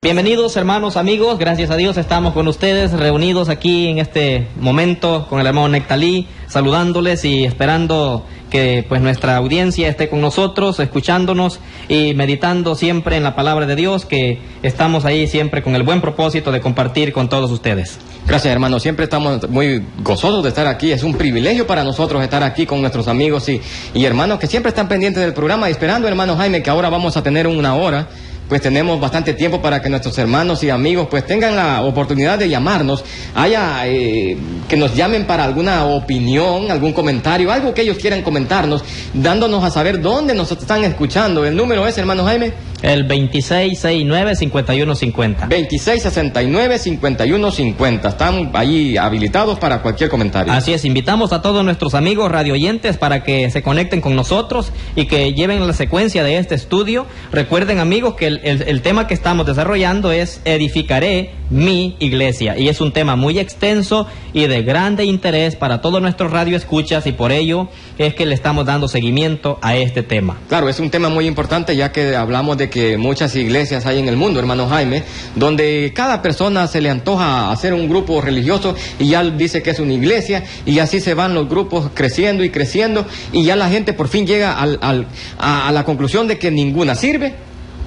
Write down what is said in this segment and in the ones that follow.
Bienvenidos hermanos, amigos, gracias a Dios estamos con ustedes reunidos aquí en este momento con el hermano Nectalí, saludándoles y esperando que pues nuestra audiencia esté con nosotros, escuchándonos y meditando siempre en la palabra de Dios, que estamos ahí siempre con el buen propósito de compartir con todos ustedes. Gracias, hermanos, siempre estamos muy gozosos de estar aquí, es un privilegio para nosotros estar aquí con nuestros amigos y hermanos que siempre están pendientes del programa, esperando, hermano Jaime, que ahora vamos a tener una hora. Pues tenemos bastante tiempo para que nuestros hermanos y amigos pues tengan la oportunidad de llamarnos, que nos llamen para alguna opinión, algún comentario, algo que ellos quieran comentarnos, dándonos a saber dónde nos están escuchando. El número es, hermano Jaime, el 2669-5150. 2669-5150. Están ahí habilitados para cualquier comentario. Así es, invitamos a todos nuestros amigos radioyentes para que se conecten con nosotros y que lleven la secuencia de este estudio. Recuerden, amigos, que el tema que estamos desarrollando es Edificaré mi iglesia, y es un tema muy extenso y de grande interés para todos nuestros radioescuchas, y por ello es que le estamos dando seguimiento a este tema. Claro, es un tema muy importante, ya que hablamos de que muchas iglesias hay en el mundo, hermano Jaime, donde cada persona se le antoja hacer un grupo religioso y ya dice que es una iglesia, y así se van los grupos creciendo y creciendo, y ya la gente por fin llega a la conclusión de que ninguna sirve,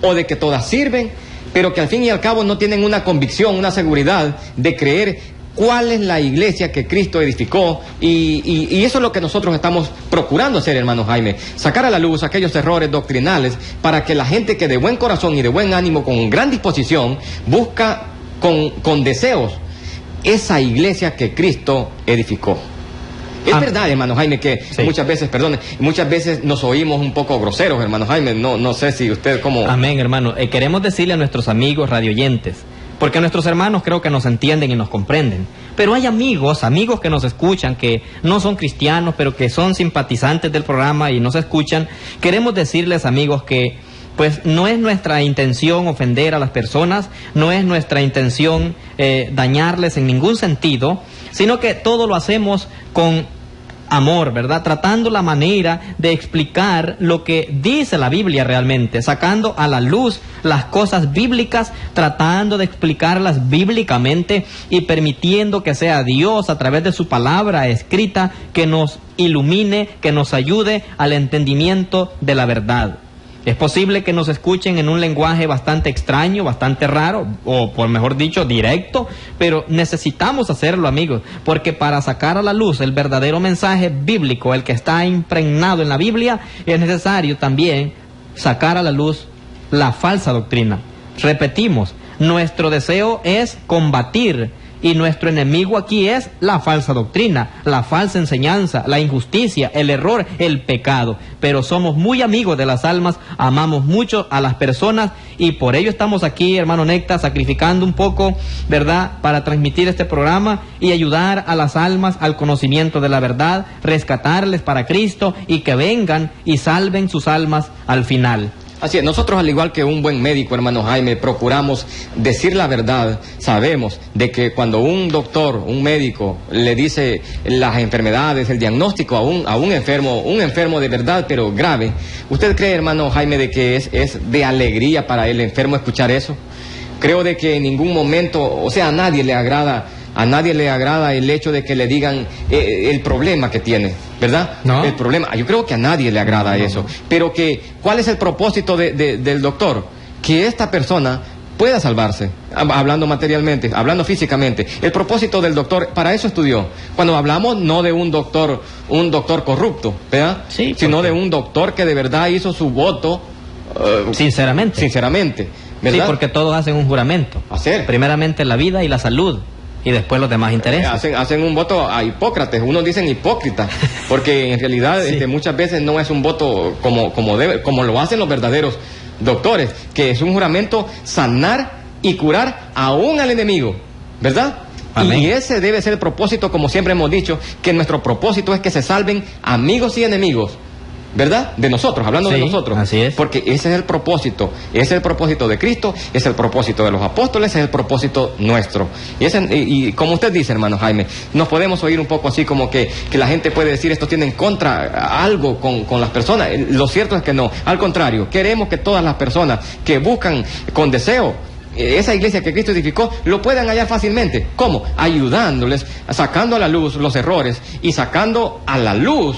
o de que todas sirven, pero que al fin y al cabo no tienen una convicción, una seguridad de creer cuál es la iglesia que Cristo edificó, y eso es lo que nosotros estamos procurando hacer, hermano Jaime, sacar a la luz aquellos errores doctrinales para que la gente que de buen corazón y de buen ánimo, con gran disposición, busca con deseos esa iglesia que Cristo edificó. Es verdad, hermano Jaime, que sí, muchas veces nos oímos un poco groseros, hermano Jaime, no sé si usted como... Amén, hermano. Queremos decirle a nuestros amigos radioyentes, porque nuestros hermanos creo que nos entienden y nos comprenden, pero hay amigos que nos escuchan, que no son cristianos, pero que son simpatizantes del programa y nos escuchan. Queremos decirles, amigos, que pues no es nuestra intención ofender a las personas, no es nuestra intención dañarles en ningún sentido, sino que todo lo hacemos con amor, ¿verdad? Tratando la manera de explicar lo que dice la Biblia realmente, sacando a la luz las cosas bíblicas, tratando de explicarlas bíblicamente y permitiendo que sea Dios a través de su palabra escrita que nos ilumine, que nos ayude al entendimiento de la verdad. Es posible que nos escuchen en un lenguaje bastante extraño, bastante raro, o por mejor dicho, directo, pero necesitamos hacerlo, amigos, porque para sacar a la luz el verdadero mensaje bíblico, el que está impregnado en la Biblia, es necesario también sacar a la luz la falsa doctrina. Repetimos, nuestro deseo es combatir, y nuestro enemigo aquí es la falsa doctrina, la falsa enseñanza, la injusticia, el error, el pecado. Pero somos muy amigos de las almas, amamos mucho a las personas, y por ello estamos aquí, hermano Necta, sacrificando un poco, ¿verdad?, para transmitir este programa y ayudar a las almas al conocimiento de la verdad, rescatarles para Cristo y que vengan y salven sus almas al final. Así es, nosotros, al igual que un buen médico, hermano Jaime, procuramos decir la verdad. Sabemos de que cuando un doctor, un médico, le dice las enfermedades, el diagnóstico a un enfermo de verdad, pero grave, ¿usted cree, hermano Jaime, de que es de alegría para el enfermo escuchar eso? Creo de que en ningún momento, o sea, a nadie le agrada el hecho de que le digan el problema que tiene, ¿verdad? No. El problema, yo creo que a nadie le agrada eso. Pero ¿cuál es el propósito del doctor? Que esta persona pueda salvarse, hablando materialmente, hablando físicamente. El propósito del doctor, para eso estudió. Cuando hablamos no de un doctor corrupto, ¿verdad? Sí, sino de un doctor que de verdad hizo su voto sinceramente, ¿verdad? Sí, porque todos hacen un juramento. Primeramente la vida y la salud, y después los demás intereses. Hacen un voto a Hipócrates, unos dicen hipócrita, porque en realidad sí, muchas veces no es un voto como lo hacen los verdaderos doctores, que es un juramento sanar y curar aún al enemigo, ¿verdad? Amén. Y ese debe ser el propósito, como siempre hemos dicho, que nuestro propósito es que se salven amigos y enemigos, ¿verdad? De nosotros, hablando de nosotros. Así es. Porque ese es el propósito de Cristo, es el propósito de los apóstoles, es el propósito nuestro. Y como usted dice, hermano Jaime, nos podemos oír un poco así como que la gente puede decir esto tiene en contra algo con las personas. Lo cierto es que no, al contrario, queremos que todas las personas que buscan con deseo esa iglesia que Cristo edificó, lo pueden hallar fácilmente. ¿Cómo? Ayudándoles, sacando a la luz los errores y sacando a la luz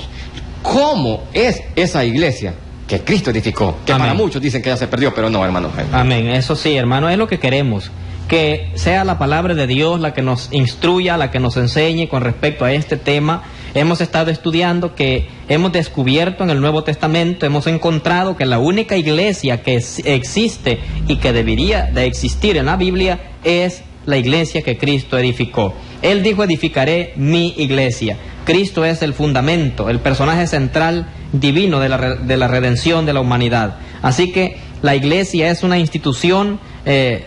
cómo es esa iglesia que Cristo edificó, que Amén. para muchos dicen que ya se perdió, pero no, hermano. Amén, eso sí, hermano, es lo que queremos. Que sea la palabra de Dios la que nos instruya, la que nos enseñe con respecto a este tema. Hemos estado estudiando que hemos descubierto en el Nuevo Testamento, hemos encontrado que la única iglesia que existe y que debería de existir en la Biblia es la iglesia que Cristo edificó. Él dijo: edificaré mi iglesia. Cristo es el fundamento, el personaje central divino de la redención de la humanidad. Así que la iglesia es una institución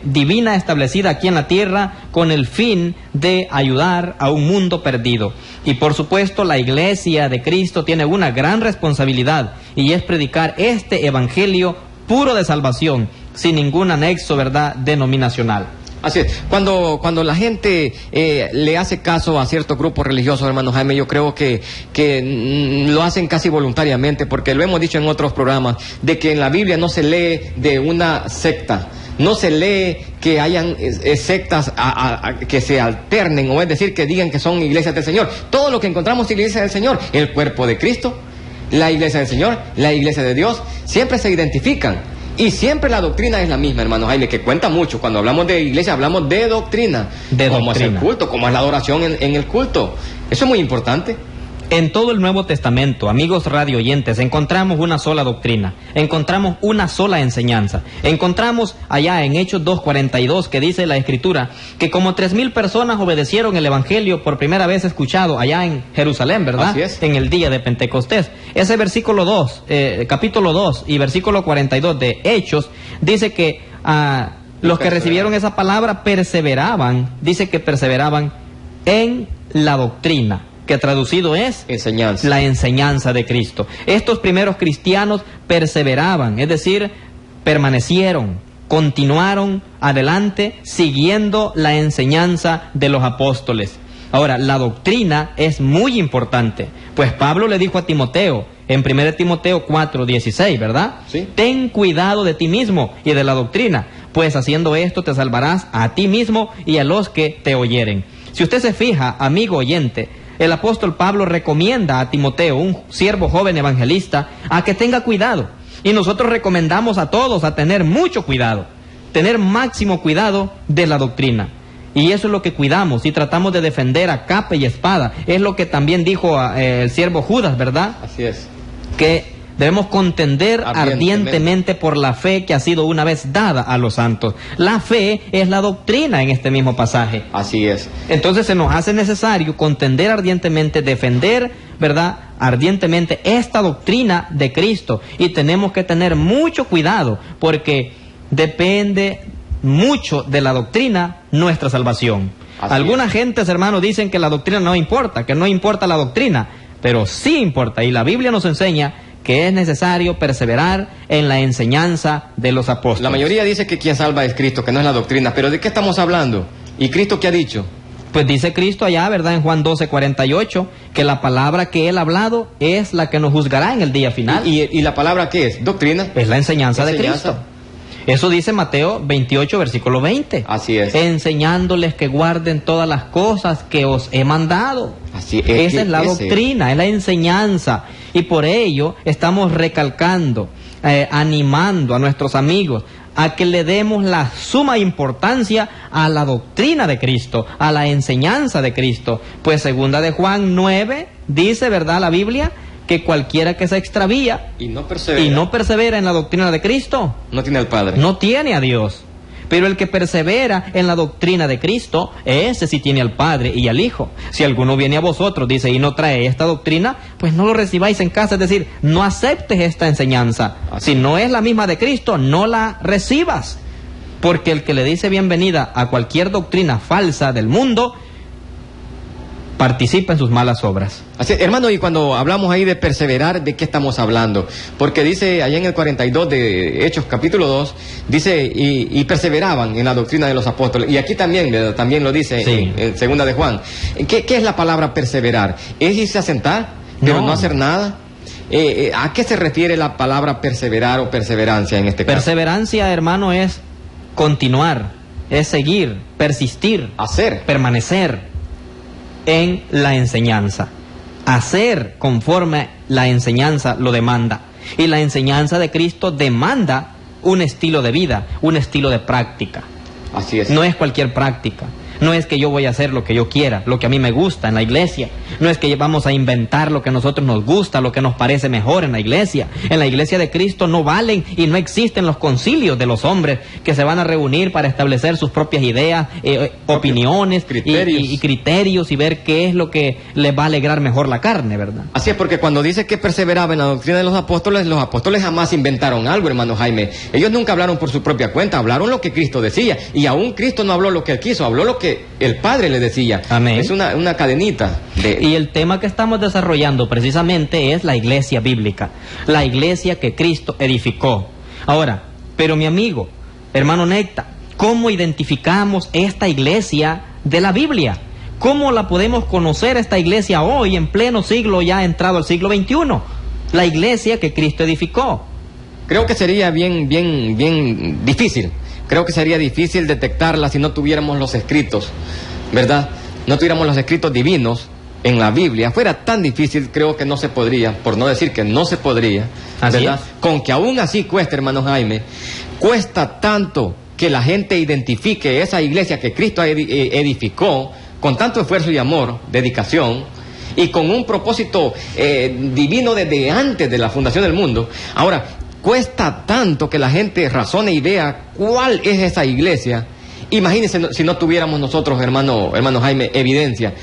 divina establecida aquí en la tierra con el fin de ayudar a un mundo perdido. Y por supuesto la iglesia de Cristo tiene una gran responsabilidad, y es predicar este evangelio puro de salvación, sin ningún anexo, ¿verdad?, denominacional. Así es. Cuando la gente le hace caso a ciertos grupos religiosos, hermano Jaime, yo creo que lo hacen casi voluntariamente, porque lo hemos dicho en otros programas, de que en la Biblia no se lee de una secta. No se lee que hayan sectas que se alternen, o es decir, que digan que son iglesias del Señor. Todo lo que encontramos en la iglesia del Señor, el cuerpo de Cristo, la iglesia del Señor, la iglesia de Dios, siempre se identifican. Y siempre la doctrina es la misma, hermano Jaime, que cuenta mucho. Cuando hablamos de iglesia, hablamos de doctrina. Cómo es el culto, cómo es la adoración en el culto. Eso es muy importante. En todo el Nuevo Testamento, amigos radio oyentes, encontramos una sola doctrina, encontramos una sola enseñanza. Encontramos allá en Hechos 2:42 que dice la Escritura que como 3,000 personas obedecieron el Evangelio por primera vez escuchado allá en Jerusalén, ¿verdad? Así es. En el día de Pentecostés. Ese versículo 2, capítulo 2 y versículo 42 de Hechos, dice que los que recibieron esa palabra perseveraban, dice que perseveraban en la doctrina, que traducido es enseñanza. La enseñanza de Cristo. Estos primeros cristianos perseveraban, es decir, permanecieron, continuaron adelante siguiendo la enseñanza de los apóstoles. Ahora, la doctrina es muy importante, pues Pablo le dijo a Timoteo en 1 Timoteo 4:16, ¿verdad? Sí. Ten cuidado de ti mismo y de la doctrina, pues haciendo esto te salvarás a ti mismo y a los que te oyeren. Si usted se fija, amigo oyente, el apóstol Pablo recomienda a Timoteo, un siervo joven evangelista, a que tenga cuidado. Y nosotros recomendamos a todos a tener mucho cuidado, tener máximo cuidado de la doctrina. Y eso es lo que cuidamos y tratamos de defender a capa y espada. Es lo que también dijo el siervo Judas, ¿verdad? Así es. Que debemos contender ardientemente por la fe que ha sido una vez dada a los santos. La fe es la doctrina en este mismo pasaje. Así es. Entonces se nos hace necesario contender ardientemente, defender, ¿verdad?, ardientemente esta doctrina de Cristo. Y tenemos que tener mucho cuidado, porque depende mucho de la doctrina nuestra salvación. Algunas gentes, hermanos, dicen que la doctrina no importa, que no importa la doctrina, pero sí importa. Y la Biblia nos enseña que es necesario perseverar en la enseñanza de los apóstoles. La mayoría dice que quien salva es Cristo, que no es la doctrina. ¿Pero de qué estamos hablando? ¿Y Cristo qué ha dicho? Pues dice Cristo allá, ¿verdad?, en Juan 12:48, que la palabra que Él ha hablado es la que nos juzgará en el día final. ¿Y la palabra qué es? ¿Doctrina? Es la enseñanza de Cristo. Eso dice Mateo 28, versículo 20. Así es. Enseñándoles que guarden todas las cosas que os he mandado. Así es. Esa es la doctrina, es la enseñanza. Y por ello estamos recalcando, animando a nuestros amigos a que le demos la suma importancia a la doctrina de Cristo, a la enseñanza de Cristo. Pues segunda de Juan 9 dice, ¿verdad?, la Biblia, que cualquiera que se extravía y no persevera en la doctrina de Cristo, no tiene al Padre, no tiene a Dios. Pero el que persevera en la doctrina de Cristo, ese sí tiene al Padre y al Hijo. Si alguno viene a vosotros, dice, y no trae esta doctrina, pues no lo recibáis en casa, es decir, no aceptes esta enseñanza. Si no es la misma de Cristo, no la recibas. Porque el que le dice bienvenida a cualquier doctrina falsa del mundo, participa en sus malas obras. Así, hermano, y cuando hablamos ahí de perseverar, ¿de qué estamos hablando? Porque dice allá en el 42 de Hechos capítulo 2, dice, y perseveraban en la doctrina de los apóstoles. Y aquí también lo dice, sí, en segunda de Juan. ¿Qué es la palabra perseverar? ¿Es irse a sentar, pero no hacer nada? ¿A qué se refiere la palabra perseverar o perseverancia en este caso? Perseverancia, hermano, es continuar, es seguir, persistir, hacer, permanecer en la enseñanza. Hacer conforme la enseñanza lo demanda. Y la enseñanza de Cristo demanda un estilo de vida, un estilo de práctica. Así es. No es cualquier práctica. No es que yo voy a hacer lo que yo quiera, lo que a mí me gusta en la iglesia. No es que vamos a inventar lo que a nosotros nos gusta, lo que nos parece mejor en la iglesia. En la iglesia de Cristo no valen y no existen los concilios de los hombres que se van a reunir para establecer sus propias ideas, opiniones y criterios y ver qué es lo que les va a alegrar mejor la carne, ¿verdad? Así es, porque cuando dice que perseveraba en la doctrina de los apóstoles jamás inventaron algo, hermano Jaime. Ellos nunca hablaron por su propia cuenta, hablaron lo que Cristo decía. Y aún Cristo no habló lo que él quiso, habló lo que el Padre le decía. Amén. Es una cadenita. Y el tema que estamos desarrollando precisamente es la iglesia bíblica, la iglesia que Cristo edificó. Ahora, pero mi amigo, hermano Necta, ¿cómo identificamos esta iglesia de la Biblia? ¿Cómo la podemos conocer esta iglesia hoy, en pleno siglo, ya entrado al siglo XXI? La iglesia que Cristo edificó. Creo que sería bien difícil. Creo que sería difícil detectarla si no tuviéramos los escritos, ¿verdad? No tuviéramos los escritos divinos en la Biblia. Fuera tan difícil, creo que no se podría, por no decir que no se podría, ¿verdad? Con que aún así cuesta, hermano Jaime, cuesta tanto que la gente identifique esa iglesia que Cristo edificó con tanto esfuerzo y amor, dedicación, y con un propósito divino desde antes de la fundación del mundo. Ahora, cuesta tanto que la gente razone y vea cuál es esa iglesia. Imagínense si no tuviéramos nosotros, hermano Jaime, evidencia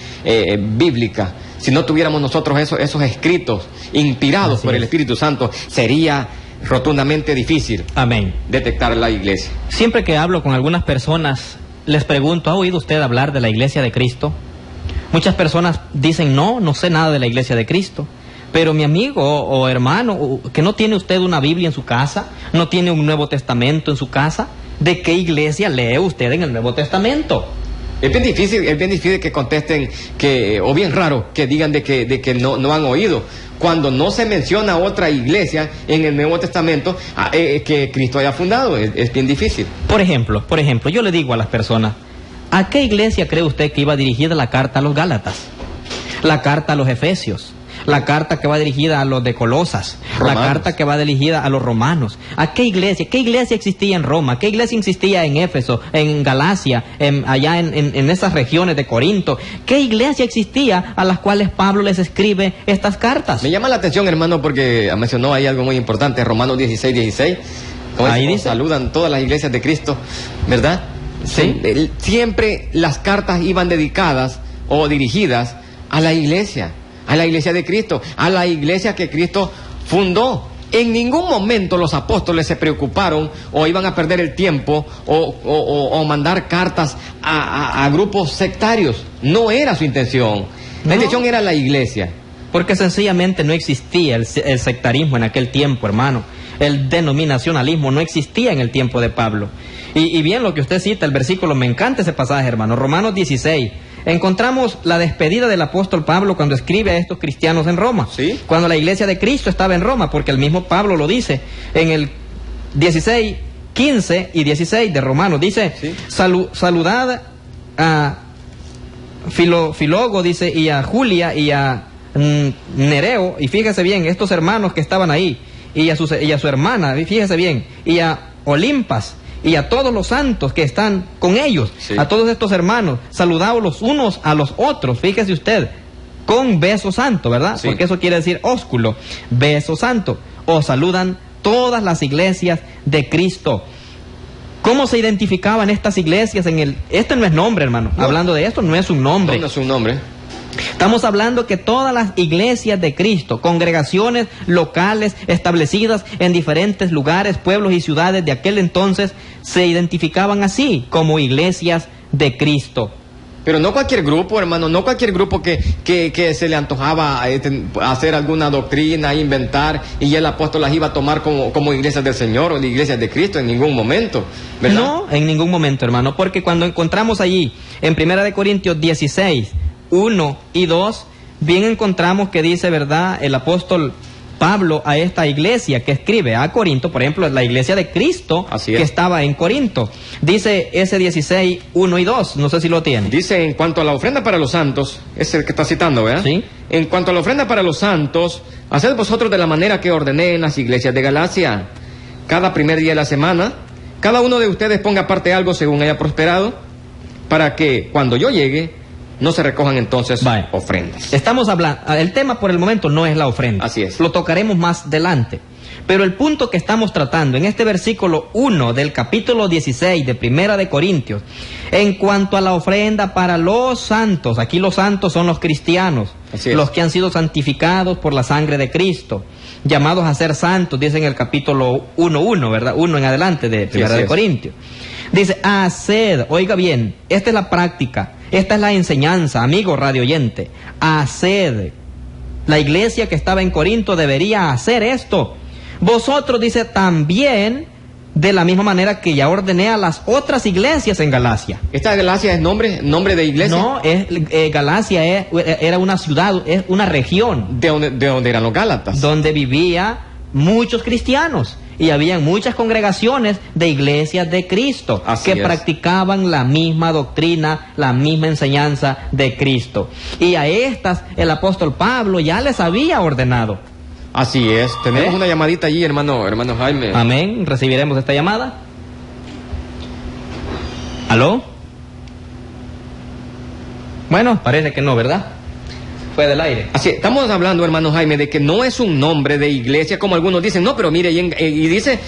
bíblica, si no tuviéramos nosotros esos escritos inspirados por el Espíritu Santo, sería rotundamente difícil. Amén. Detectar la iglesia. Siempre que hablo con algunas personas, les pregunto, ¿ha oído usted hablar de la iglesia de Cristo? Muchas personas dicen, no sé nada de la iglesia de Cristo. Pero mi amigo o hermano, que no tiene usted una Biblia en su casa, no tiene un Nuevo Testamento en su casa, ¿de qué iglesia lee usted en el Nuevo Testamento? Es bien difícil que contesten, o bien raro que digan de que no han oído. Cuando no se menciona otra iglesia en el Nuevo Testamento que Cristo haya fundado, es bien difícil. Por ejemplo, yo le digo a las personas, ¿a qué iglesia cree usted que iba dirigida la carta a los Gálatas? La carta a los Efesios. La carta que va dirigida a los de Colosas, Romanos. La carta que va dirigida a los romanos. ¿A qué iglesia? ¿Qué iglesia existía en Roma? ¿Qué iglesia existía en Éfeso, en Galacia, allá en esas regiones de Corinto? ¿Qué iglesia existía a las cuales Pablo les escribe estas cartas? Me llama la atención, hermano, porque mencionó ahí algo muy importante, Romanos 16:16. Ahí dice, saludan todas las iglesias de Cristo, ¿verdad? Sí. Siempre las cartas iban dedicadas o dirigidas a la iglesia de Cristo, a la iglesia que Cristo fundó. En ningún momento los apóstoles se preocuparon o iban a perder el tiempo o mandar cartas a grupos sectarios. No era su intención. La intención era la iglesia. Porque sencillamente no existía el sectarismo en aquel tiempo, hermano. El denominacionalismo no existía en el tiempo de Pablo. Y bien lo que usted cita, el versículo, me encanta ese pasaje, hermano. Romanos 16. Encontramos la despedida del apóstol Pablo cuando escribe a estos cristianos en Roma. ¿Sí? Cuando la iglesia de Cristo estaba en Roma, porque el mismo Pablo lo dice en el 16, 15 y 16 de Romanos. Dice, ¿sí? Saludad a Filólogo, dice, y a Julia y a Nereo, y fíjese bien, estos hermanos que estaban ahí, y a su hermana, fíjese bien, y a Olimpas, y a todos los santos que están con ellos, sí. A todos estos hermanos, saludados los unos a los otros, fíjese usted, con beso santo, ¿verdad? Sí. Porque eso quiere decir ósculo, beso santo. Os saludan todas las iglesias de Cristo. ¿Cómo se identificaban estas iglesias en el... Este no es nombre, hermano. No. Hablando de esto, no es un nombre. No es un nombre. Estamos hablando que todas las iglesias de Cristo, congregaciones locales establecidas en diferentes lugares, pueblos y ciudades de aquel entonces, se identificaban así, como iglesias de Cristo. Pero no cualquier grupo, hermano, no cualquier grupo que se le antojaba hacer alguna doctrina, inventar, y el apóstol las iba a tomar como iglesias del Señor o de iglesias de Cristo en ningún momento, ¿verdad? No, en ningún momento, hermano, porque cuando encontramos allí, en 1 Corintios 16, 1 y 2, bien encontramos que dice, ¿verdad?, el apóstol Pablo a esta iglesia que escribe a Corinto, por ejemplo, la iglesia de Cristo que estaba en Corinto. Dice ese 16, 1 y 2, no sé si lo tiene. Dice, en cuanto a la ofrenda para los santos, es el que está citando, ¿verdad? Sí. En cuanto a la ofrenda para los santos, haced vosotros de la manera que ordené en las iglesias de Galacia. Cada primer día de la semana, cada uno de ustedes ponga aparte algo según haya prosperado, para que cuando yo llegue, no se recojan entonces ofrendas. Estamos hablando, el tema por el momento no es la ofrenda. Así es. Lo tocaremos más adelante. Pero el punto que estamos tratando en este versículo 1 del capítulo 16 de Primera de Corintios, en cuanto a la ofrenda para los santos, aquí los santos son los cristianos, los que han sido santificados por la sangre de Cristo, llamados a ser santos, dice en el capítulo 1:1, ¿verdad? 1 en adelante de Primera de Corintios. Dice, haced, oiga bien, esta es la práctica, esta es la enseñanza, amigo radio oyente, haced. La iglesia que estaba en Corinto debería hacer esto. Vosotros, dice, también, de la misma manera que ya ordené a las otras iglesias en Galacia. ¿Esta Galacia es nombre de iglesia? No, Galacia era una ciudad, es una región. ¿De dónde eran los Gálatas? Donde vivía muchos cristianos. Y habían muchas congregaciones de iglesias de Cristo que practicaban la misma doctrina, la misma enseñanza de Cristo. Y a estas el apóstol Pablo ya les había ordenado. Así es. Tenemos una llamadita allí, hermano Jaime. Amén. Recibiremos esta llamada. ¿Aló? Bueno, parece que no, ¿verdad? Fue del aire. Así, estamos hablando, hermano Jaime, de que no es un nombre de iglesia, como algunos dicen. No, pero mire, y dice,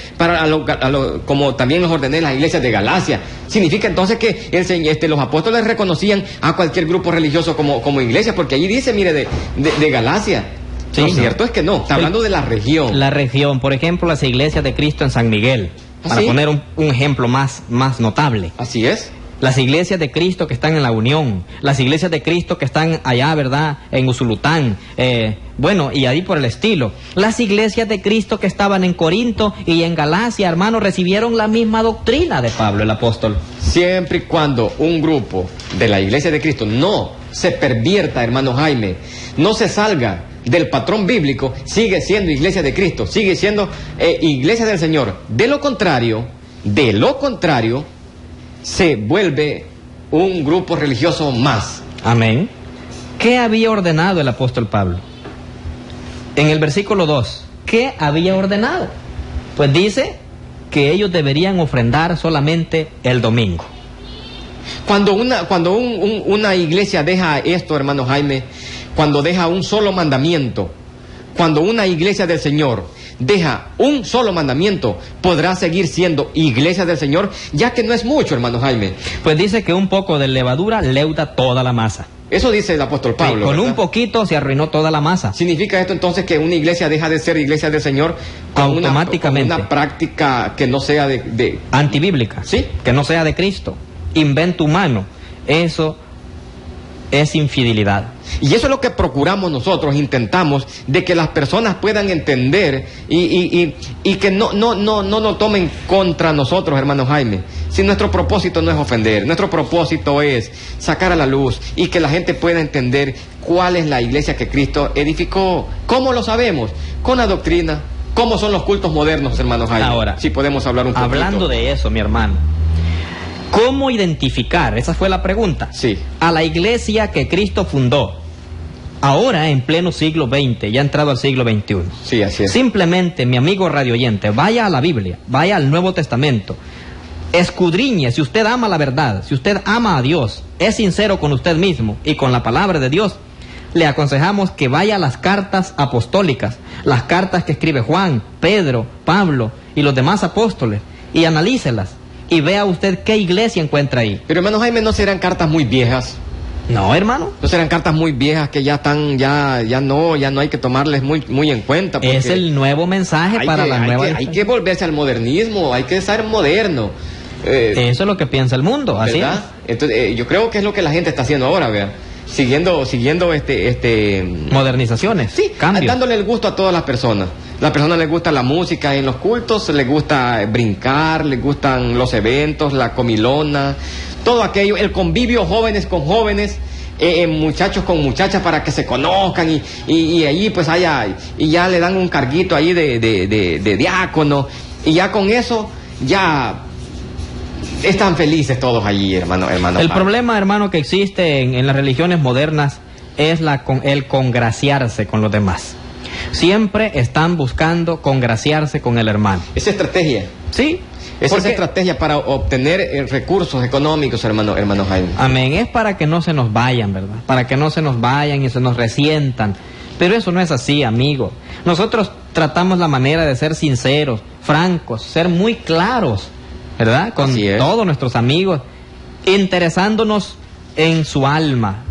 como también los ordené las iglesias de Galacia. Significa entonces que los apóstoles reconocían a cualquier grupo religioso como iglesia, porque allí dice, mire, de Galacia. Sí, lo cierto es que no, está hablando de la región. La región, por ejemplo, las iglesias de Cristo en San Miguel, para poner un ejemplo más notable. Así es. Las iglesias de Cristo que están en La Unión, las iglesias de Cristo que están allá, ¿verdad?, en Usulután, bueno, y ahí por el estilo. Las iglesias de Cristo que estaban en Corinto y en Galacia, hermanos, recibieron la misma doctrina de Pablo, el apóstol. Siempre y cuando un grupo de la iglesia de Cristo no se pervierta, hermano Jaime, no se salga del patrón bíblico, sigue siendo iglesia de Cristo, sigue siendo iglesia del Señor. De lo contrario, se vuelve un grupo religioso más. Amén. ¿Qué había ordenado el apóstol Pablo? En el versículo 2, ¿qué había ordenado? Pues dice que ellos deberían ofrendar solamente el domingo. Cuando una iglesia deja esto, hermano Jaime, cuando deja un solo mandamiento, cuando una iglesia del Señor deja un solo mandamiento, podrá seguir siendo iglesia del Señor, ya que no es mucho, hermano Jaime. Pues dice que un poco de levadura leuda toda la masa. Eso dice el apóstol Pablo. Con ¿verdad? un poquito se arruinó toda la masa. ¿Significa esto entonces que una iglesia deja de ser iglesia del Señor automáticamente? Con una práctica que no sea antibíblica, ¿sí? Que no sea de Cristo, invento humano. Eso es infidelidad. Y eso es lo que procuramos nosotros, intentamos de que las personas puedan entender y que no lo tomen contra nosotros, hermano Jaime. Si nuestro propósito no es ofender, nuestro propósito es sacar a la luz y que la gente pueda entender cuál es la iglesia que Cristo edificó. ¿Cómo lo sabemos? Con la doctrina. ¿Cómo son los cultos modernos, hermano Jaime? Ahora, si podemos hablar un poquito. Hablando de eso, mi hermano, ¿cómo identificar? Esa fue la pregunta. Sí. A la iglesia que Cristo fundó, ahora en pleno siglo XX, ya entrado al siglo XXI. Sí, así es. Simplemente, mi amigo radio oyente, vaya a la Biblia, vaya al Nuevo Testamento, escudriñe, si usted ama la verdad, si usted ama a Dios, es sincero con usted mismo y con la palabra de Dios, le aconsejamos que vaya a las cartas apostólicas, las cartas que escribe Juan, Pedro, Pablo y los demás apóstoles, y analícelas. Y vea usted qué iglesia encuentra ahí. Pero, hermano Jaime, ¿no serán cartas muy viejas? No, hermano. ¿No serán cartas muy viejas que ya están, ya no hay que tomarles muy en cuenta? Es el nuevo mensaje para la nueva... Hay que volverse al modernismo, hay que ser moderno. Eso es lo que piensa el mundo, así ¿verdad? es. Entonces, yo creo que es lo que la gente está haciendo ahora, vea. Siguiendo modernizaciones, sí, cambios. Dándole el gusto a todas las personas. A las personas les gusta la música en los cultos, les gusta brincar, les gustan los eventos, la comilona, todo aquello, el convivio jóvenes con jóvenes, muchachos con muchachas para que se conozcan y ahí pues y ya le dan un carguito ahí de diácono y ya con eso ya están felices todos allí, hermano. El problema, hermano, que existe en las religiones modernas es el congraciarse con los demás. Siempre están buscando congraciarse con el hermano. Esa estrategia. Sí. Esa es estrategia para obtener recursos económicos, hermano Jaime. Amén. Es para que no se nos vayan, ¿verdad? Para que no se nos vayan y se nos resientan. Pero eso no es así, amigo. Nosotros tratamos la manera de ser sinceros, francos, ser muy claros, ¿verdad? Con todos nuestros amigos, interesándonos en su alma.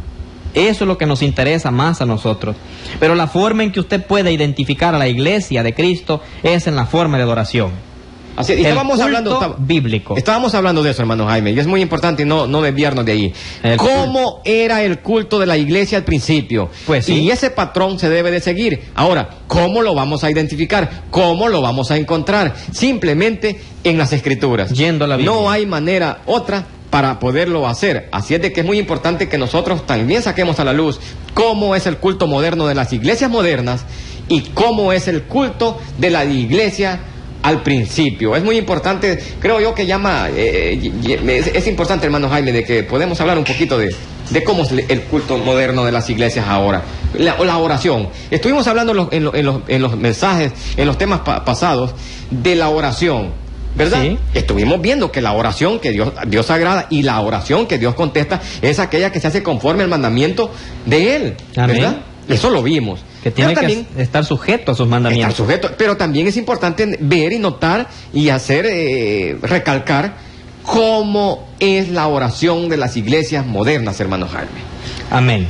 Eso es lo que nos interesa más a nosotros. Pero la forma en que usted puede identificar a la iglesia de Cristo es en la forma de adoración. Así es, estábamos hablando bíblico. Estábamos hablando de eso, hermano Jaime, y es muy importante no desviarnos de ahí. ¿Cómo era el culto de la iglesia al principio? Pues sí. Y ese patrón se debe de seguir. Ahora, ¿cómo lo vamos a identificar? ¿Cómo lo vamos a encontrar? Simplemente en las Escrituras. Yendo a la Biblia. No hay manera otra para poderlo hacer. Así es de que es muy importante que nosotros también saquemos a la luz cómo es el culto moderno de las iglesias modernas y cómo es el culto de la iglesia al principio. Es muy importante, creo yo que es importante, hermano Jaime, de que podemos hablar un poquito de cómo es el culto moderno de las iglesias ahora. La oración. Estuvimos hablando en los mensajes, en los temas pasados, de la oración, ¿verdad? Sí. Estuvimos viendo que la oración que Dios agrada y la oración que Dios contesta es aquella que se hace conforme al mandamiento de Él, Amén. ¿verdad? Eso lo vimos. Que tiene que estar sujeto a sus mandamientos. Estar sujeto, pero también es importante ver y notar y recalcar cómo es la oración de las iglesias modernas, hermano Jaime. Amén.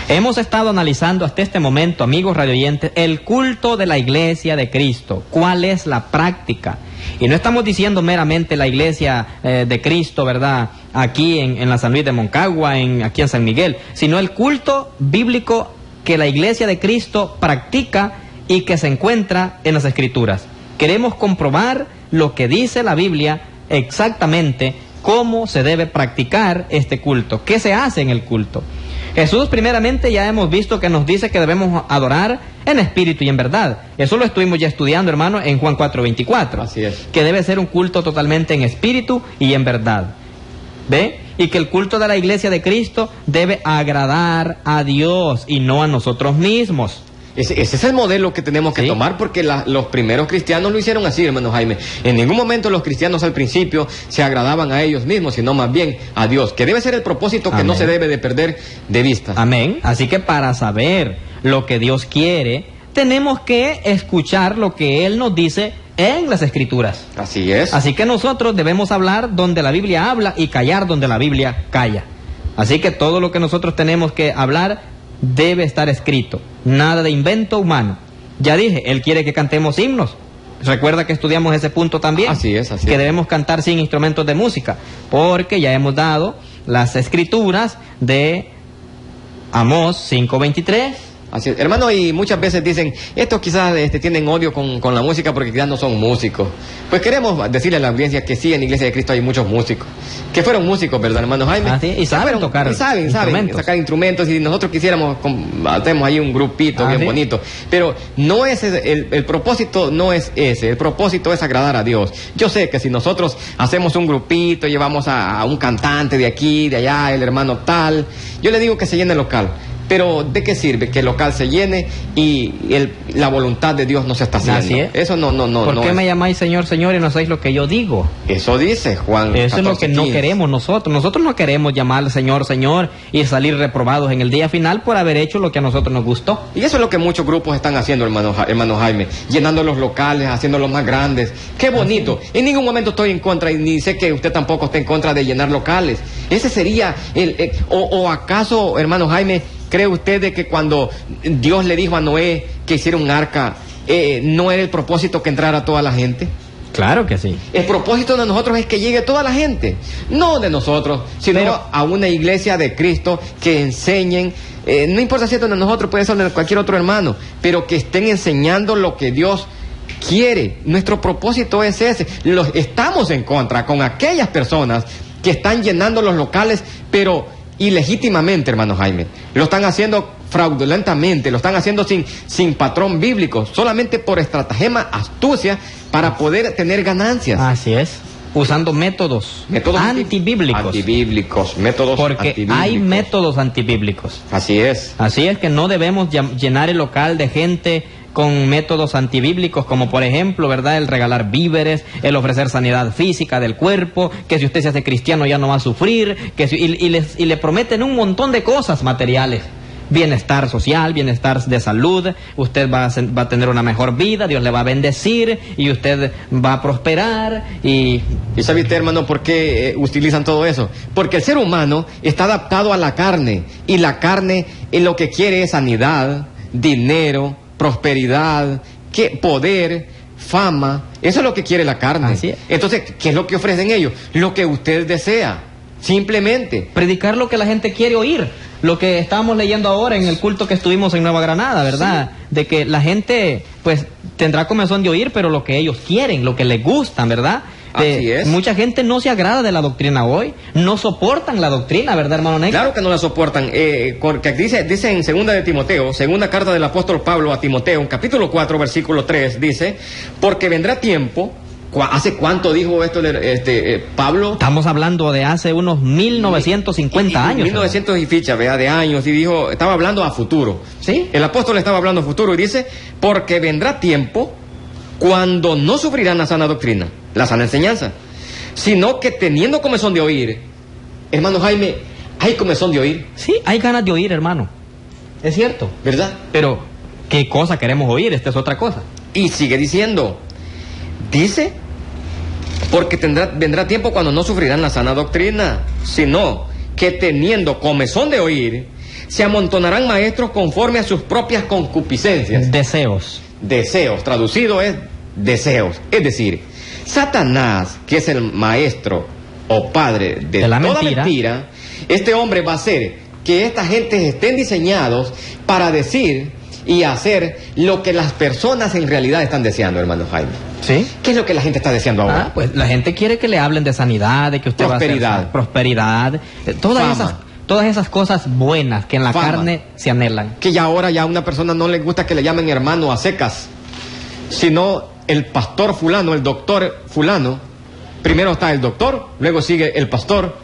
Hemos estado analizando hasta este momento, amigos radioyentes, el culto de la iglesia de Cristo. ¿Cuál es la práctica? Y no estamos diciendo meramente la iglesia de Cristo, ¿verdad? Aquí en la San Luis de Moncagua, aquí en San Miguel, sino el culto bíblico que la iglesia de Cristo practica y que se encuentra en las Escrituras. Queremos comprobar lo que dice la Biblia exactamente, cómo se debe practicar este culto, qué se hace en el culto. Jesús primeramente ya hemos visto que nos dice que debemos adorar en espíritu y en verdad. Eso lo estuvimos ya estudiando, hermano, en Juan 4:24. Así es. Que debe ser un culto totalmente en espíritu y en verdad. ¿Ve? Y que el culto de la iglesia de Cristo debe agradar a Dios y no a nosotros mismos. Ese es el modelo que tenemos que tomar, porque los primeros cristianos lo hicieron así, hermano Jaime. En ningún momento los cristianos al principio se agradaban a ellos mismos, sino más bien a Dios, que debe ser el propósito que no se debe de perder de vista. Amén. Así que para saber lo que Dios quiere, tenemos que escuchar lo que Él nos dice en las Escrituras. Así es. Así que nosotros debemos hablar donde la Biblia habla y callar donde la Biblia calla. Así que todo lo que nosotros tenemos que hablar debe estar escrito. Nada de invento humano. Ya dije, Él quiere que cantemos himnos. Recuerda que estudiamos ese punto también. Así es. Que debemos cantar sin instrumentos de música. Porque ya hemos dado las Escrituras de Amós 5:23. Así es, hermano, y muchas veces dicen, estos quizás tienen odio con la música porque quizás no son músicos. Pues queremos decirle a la audiencia que sí, en la Iglesia de Cristo hay muchos músicos, que fueron músicos, ¿verdad, hermano Jaime? Ah, sí, y saben tocar saben sacar instrumentos, y nosotros quisiéramos, hacemos ahí un grupito bien bonito, pero no es el propósito, no es ese, el propósito es agradar a Dios. Yo sé que si nosotros hacemos un grupito, llevamos a un cantante de aquí, de allá, el hermano tal, yo le digo que se llene el local. Pero ¿de qué sirve que el local se llene y la voluntad de Dios no se está haciendo? Así es. Eso no. ¿Por qué me llamáis Señor, Señor y no sabéis lo que yo digo? Eso dice Juan. Eso 14, es lo que 15. No queremos nosotros. Nosotros no queremos llamar Señor, Señor y salir reprobados en el día final por haber hecho lo que a nosotros nos gustó. Y eso es lo que muchos grupos están haciendo, hermano Jaime, llenando los locales, haciéndolos más grandes. ¡Qué bonito! En ningún momento estoy en contra, y ni sé que usted tampoco está en contra de llenar locales. Ese sería o acaso, hermano Jaime, ¿cree usted de que cuando Dios le dijo a Noé que hiciera un arca, no era el propósito que entrara toda la gente? Claro que sí. El propósito de nosotros es que llegue toda la gente, no de nosotros, sino a una iglesia de Cristo que enseñen, no importa si es de nosotros, puede ser de cualquier otro hermano, pero que estén enseñando lo que Dios quiere. Nuestro propósito es ese. Estamos en contra con aquellas personas que están llenando los locales, pero ilegítimamente, hermano Jaime. Lo están haciendo fraudulentamente, lo están haciendo sin patrón bíblico, solamente por estratagema, astucia, para poder tener ganancias. Así es. Usando métodos antibíblicos. Métodos porque antibíblicos. Hay métodos antibíblicos. Así es. Así es que no debemos llenar el local de gente con métodos antibíblicos, como por ejemplo, ¿verdad?, el regalar víveres, el ofrecer sanidad física del cuerpo, que si usted se hace cristiano ya no va a sufrir, que y le prometen un montón de cosas materiales. Bienestar social, bienestar de salud, usted va a tener una mejor vida, Dios le va a bendecir y usted va a prosperar. ¿Y sabe usted, hermano, por qué utilizan todo eso? Porque el ser humano está adaptado a la carne, y la carne lo que quiere es sanidad, dinero, prosperidad, poder, fama. Eso es lo que quiere la carne. Así es. Entonces, ¿qué es lo que ofrecen ellos? Lo que usted desea, simplemente. Predicar lo que la gente quiere oír. Lo que estábamos leyendo ahora en el culto que estuvimos en Nueva Granada, ¿verdad? Sí. De que la gente, pues, tendrá comezón de oír, pero lo que ellos quieren, lo que les gustan, ¿verdad? Así es. Mucha gente no se agrada de la doctrina hoy, no soportan la doctrina, ¿verdad, hermano Ney? Claro que no la soportan, porque dice en segunda de Timoteo, segunda carta del apóstol Pablo a Timoteo, capítulo 4, versículo 3, dice, porque vendrá tiempo. ¿Hace cuánto dijo esto Pablo? Estamos hablando de hace unos 1950 años. 1900 y ficha, vea, de años, y estaba hablando a futuro. ¿Sí? El apóstol estaba hablando a futuro y dice, porque vendrá tiempo cuando no sufrirán la sana doctrina, la sana enseñanza, sino que teniendo comezón de oír, hermano Jaime, ¿hay comezón de oír? Sí, hay ganas de oír, hermano. Es cierto. ¿Verdad? Pero, ¿qué cosa queremos oír? Esta es otra cosa. Y sigue diciendo, dice, porque vendrá tiempo cuando no sufrirán la sana doctrina, sino que teniendo comezón de oír, se amontonarán maestros conforme a sus propias concupiscencias. Deseos, traducido es deseos. Es decir, Satanás, que es el maestro o padre de toda mentira, este hombre va a hacer que esta gente estén diseñados para decir y hacer lo que las personas en realidad están deseando, hermano Jaime. ¿Sí? ¿Qué es lo que la gente está deseando ahora? Pues la gente quiere que le hablen de sanidad, de que usted va a hacer prosperidad, todas esas cosas buenas que en la carne se anhelan. Que ya ahora ya a una persona no le gusta que le llamen hermano a secas, sino el pastor fulano, el doctor fulano. Primero está el doctor, luego sigue el pastor,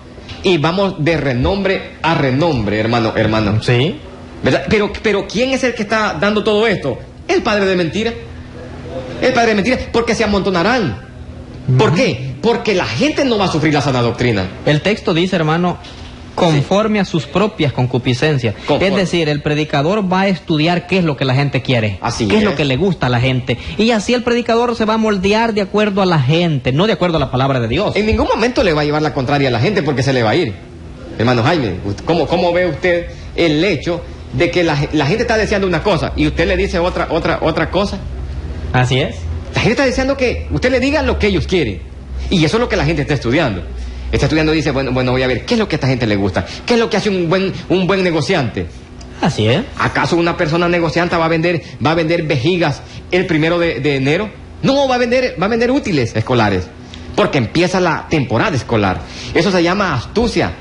y vamos de renombre a renombre, hermano. Sí. ¿Verdad? Pero ¿quién es el que está dando todo esto? El padre de mentira. El padre de mentira, porque se amontonarán. ¿Por qué? Porque la gente no va a sufrir la sana doctrina. El texto dice, hermano, conforme a sus propias concupiscencias. Es decir, el predicador va a estudiar qué es lo que la gente quiere, qué es lo que le gusta a la gente, y así el predicador se va a moldear de acuerdo a la gente, no de acuerdo a la palabra de Dios. En ningún momento le va a llevar la contraria a la gente, porque se le va a ir. Hermano Jaime, ¿cómo ve usted el hecho de que la gente está deseando una cosa y usted le dice otra cosa? Así es. La gente está deseando que usted le diga lo que ellos quieren, y eso es lo que la gente está estudiando. Está estudiando y dice, bueno, voy a ver, ¿qué es lo que a esta gente le gusta? ¿Qué es lo que hace un buen negociante? Así es. ¿Acaso una persona negociante va a vender vejigas el 1 de enero? No, va a vender útiles escolares, porque empieza la temporada escolar. Eso se llama astucia,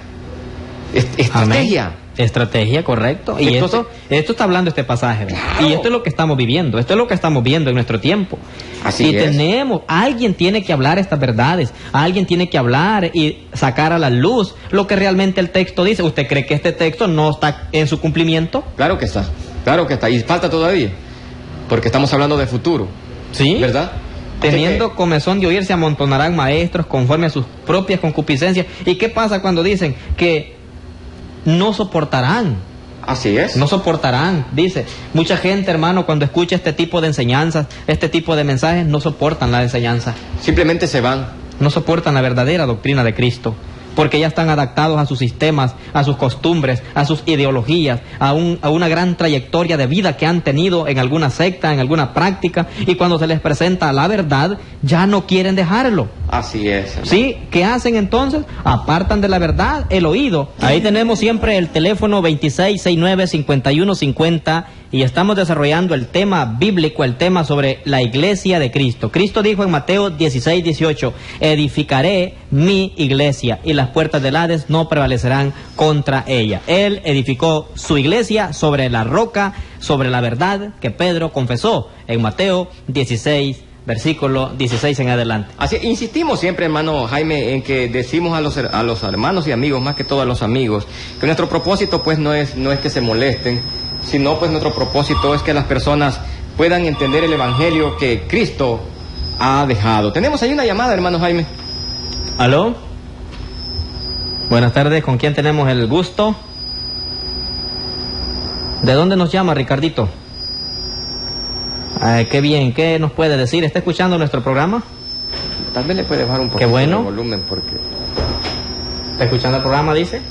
estrategia. Amén. Estrategia, correcto. Y esto está hablando este pasaje. Claro. Y esto es lo que estamos viviendo. Esto es lo que estamos viendo en nuestro tiempo. Así es. Alguien tiene que hablar estas verdades. Alguien tiene que hablar y sacar a la luz lo que realmente el texto dice. ¿Usted cree que este texto no está en su cumplimiento? Claro que está. Y falta todavía. Porque estamos hablando de futuro. Sí. ¿Verdad? Teniendo comezón de oír, se amontonarán maestros conforme a sus propias concupiscencias. ¿Y qué pasa cuando dicen que no soportarán? Así es. No soportarán, dice. Mucha gente, hermano, cuando escucha este tipo de enseñanzas, este tipo de mensajes, no soportan la enseñanza. Simplemente se van. No soportan la verdadera doctrina de Cristo, porque ya están adaptados a sus sistemas, a sus costumbres, a sus ideologías, a una gran trayectoria de vida que han tenido en alguna secta, en alguna práctica, y cuando se les presenta la verdad, ya no quieren dejarlo. Así es, hermano. ¿Sí? ¿Qué hacen entonces? Apartan de la verdad el oído. Ahí tenemos siempre el teléfono 2669-5150 y estamos desarrollando el tema bíblico, el tema sobre la iglesia de Cristo. Cristo dijo en Mateo 16:18, edificaré mi iglesia y las puertas del Hades no prevalecerán contra ella. Él edificó su iglesia sobre la roca, sobre la verdad que Pedro confesó en Mateo 16, versículo 16 en adelante. Así, insistimos siempre, hermano Jaime, en que decimos a los hermanos y amigos, más que todo a los amigos, que nuestro propósito pues no es que se molesten, sino pues nuestro propósito es que las personas puedan entender el evangelio que Cristo ha dejado. Tenemos ahí una llamada, hermano Jaime. ¿Aló? Buenas tardes, ¿con quién tenemos el gusto? ¿De dónde nos llama, Ricardito? Qué bien, ¿qué nos puede decir? ¿Está escuchando nuestro programa? Tal vez le puede bajar un poquito bueno. el volumen porque... ¿Está escuchando el programa, dice?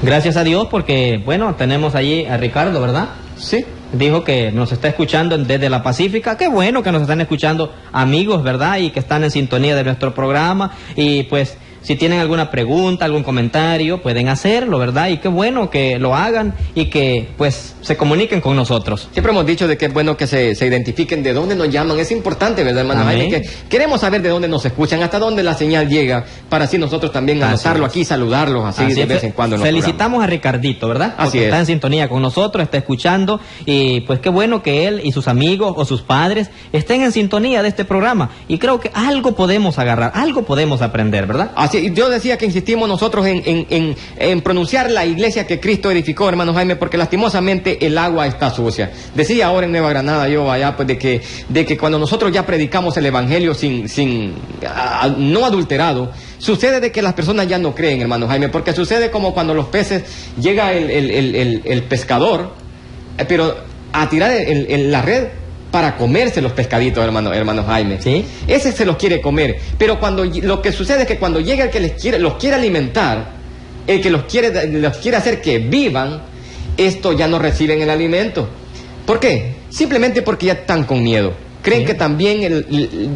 Gracias a Dios porque, bueno, tenemos allí a Ricardo, ¿verdad? Sí. Dijo que nos está escuchando desde la Pacífica. Qué bueno que nos están escuchando amigos, ¿verdad? Y que están en sintonía de nuestro programa. Y pues, si tienen alguna pregunta, algún comentario, pueden hacerlo, ¿verdad? Y qué bueno que lo hagan y que, pues, se comuniquen con nosotros. Siempre hemos dicho de que es bueno que se identifiquen de dónde nos llaman. Es importante, ¿verdad, hermano Jaime? Que queremos saber de dónde nos escuchan, hasta dónde la señal llega, para así nosotros también anotarlo aquí, saludarlos así de vez en cuando. Felicitamos a Ricardito, ¿verdad? Porque así es. Está en sintonía con nosotros, está escuchando, y pues qué bueno que él y sus amigos o sus padres estén en sintonía de este programa. Y creo que algo podemos agarrar, algo podemos aprender, ¿verdad? Así, yo decía que insistimos nosotros en pronunciar la iglesia que Cristo edificó, hermano Jaime, porque lastimosamente el agua está sucia. Decía ahora en Nueva Granada yo allá, pues de que cuando nosotros ya predicamos el evangelio no adulterado, sucede de que las personas ya no creen, hermano Jaime, porque sucede como cuando los peces, llega el pescador, pero a tirar la red para comerse los pescaditos, hermano Jaime. ¿Sí? Ese se los quiere comer, pero lo que sucede es que cuando llega el que los quiere alimentar, el que los quiere hacer que vivan, esto ya no reciben el alimento. ¿Por qué? Simplemente porque ya están con miedo. Creen que también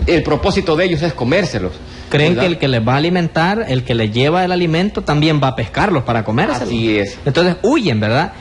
el propósito de ellos es comérselos. Creen, ¿verdad?, que el que les va a alimentar, el que les lleva el alimento, también va a pescarlos para comérselos. Así es. Entonces huyen, ¿verdad?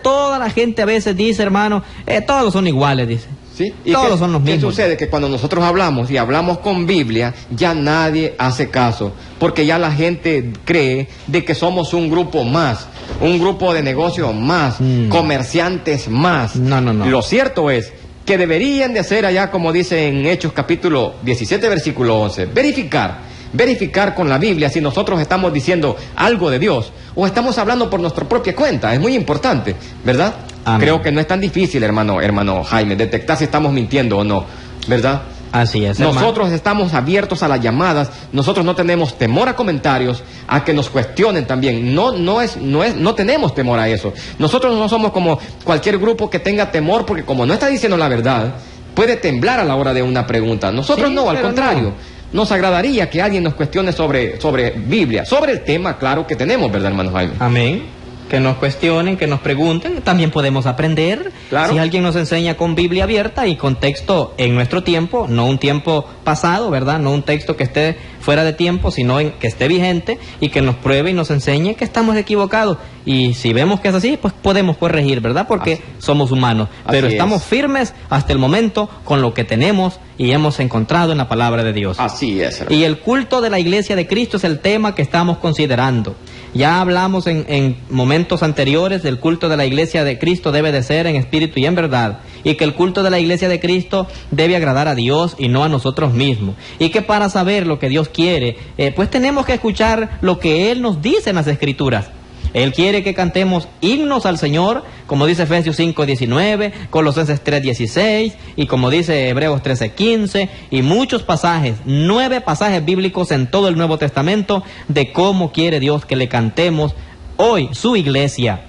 Toda la gente a veces dice, hermano, todos son iguales, dice. ¿Sí? Todos son los mismos. ¿Qué sucede? Que cuando nosotros hablamos y hablamos con Biblia, ya nadie hace caso, porque ya la gente cree de que somos un grupo más, un grupo de negocio más, comerciantes más. No. Lo cierto es que deberían de hacer allá, como dice en Hechos capítulo 17, versículo 11, verificar con la Biblia si nosotros estamos diciendo algo de Dios o estamos hablando por nuestra propia cuenta. Es muy importante, ¿verdad? Amén. Creo que no es tan difícil, hermano Jaime, detectar si estamos mintiendo o no, ¿verdad? Así es, nosotros estamos abiertos a las llamadas, nosotros no tenemos temor a comentarios, a que nos cuestionen también, no tenemos temor a eso. Nosotros no somos como cualquier grupo que tenga temor, porque como no está diciendo la verdad, puede temblar a la hora de una pregunta. Nosotros sí, no, al contrario. No. Nos agradaría que alguien nos cuestione sobre Biblia, sobre el tema, claro, que tenemos, ¿verdad, hermano Jaime? Amén. Que nos cuestionen, que nos pregunten, también podemos aprender. Claro. Si alguien nos enseña con Biblia abierta y con texto en nuestro tiempo, no un tiempo pasado, ¿verdad? No un texto que esté fuera de tiempo, sino que esté vigente y que nos pruebe y nos enseñe que estamos equivocados. Y si vemos que es así, pues podemos corregir, ¿verdad? Porque somos humanos. Pero estamos firmes hasta el momento con lo que tenemos y hemos encontrado en la palabra de Dios. Así es, hermano. Y el culto de la iglesia de Cristo es el tema que estamos considerando. Ya hablamos en momentos anteriores del culto de la iglesia de Cristo debe de ser en espíritu y en verdad, y que el culto de la iglesia de Cristo debe agradar a Dios y no a nosotros mismos, y que para saber lo que Dios quiere, pues tenemos que escuchar lo que Él nos dice en las Escrituras. Él quiere que cantemos himnos al Señor, como dice Efesios 5:19, Colosenses 3:16, y como dice Hebreos 13:15, y muchos pasajes, 9 pasajes bíblicos en todo el Nuevo Testamento de cómo quiere Dios que le cantemos hoy su iglesia.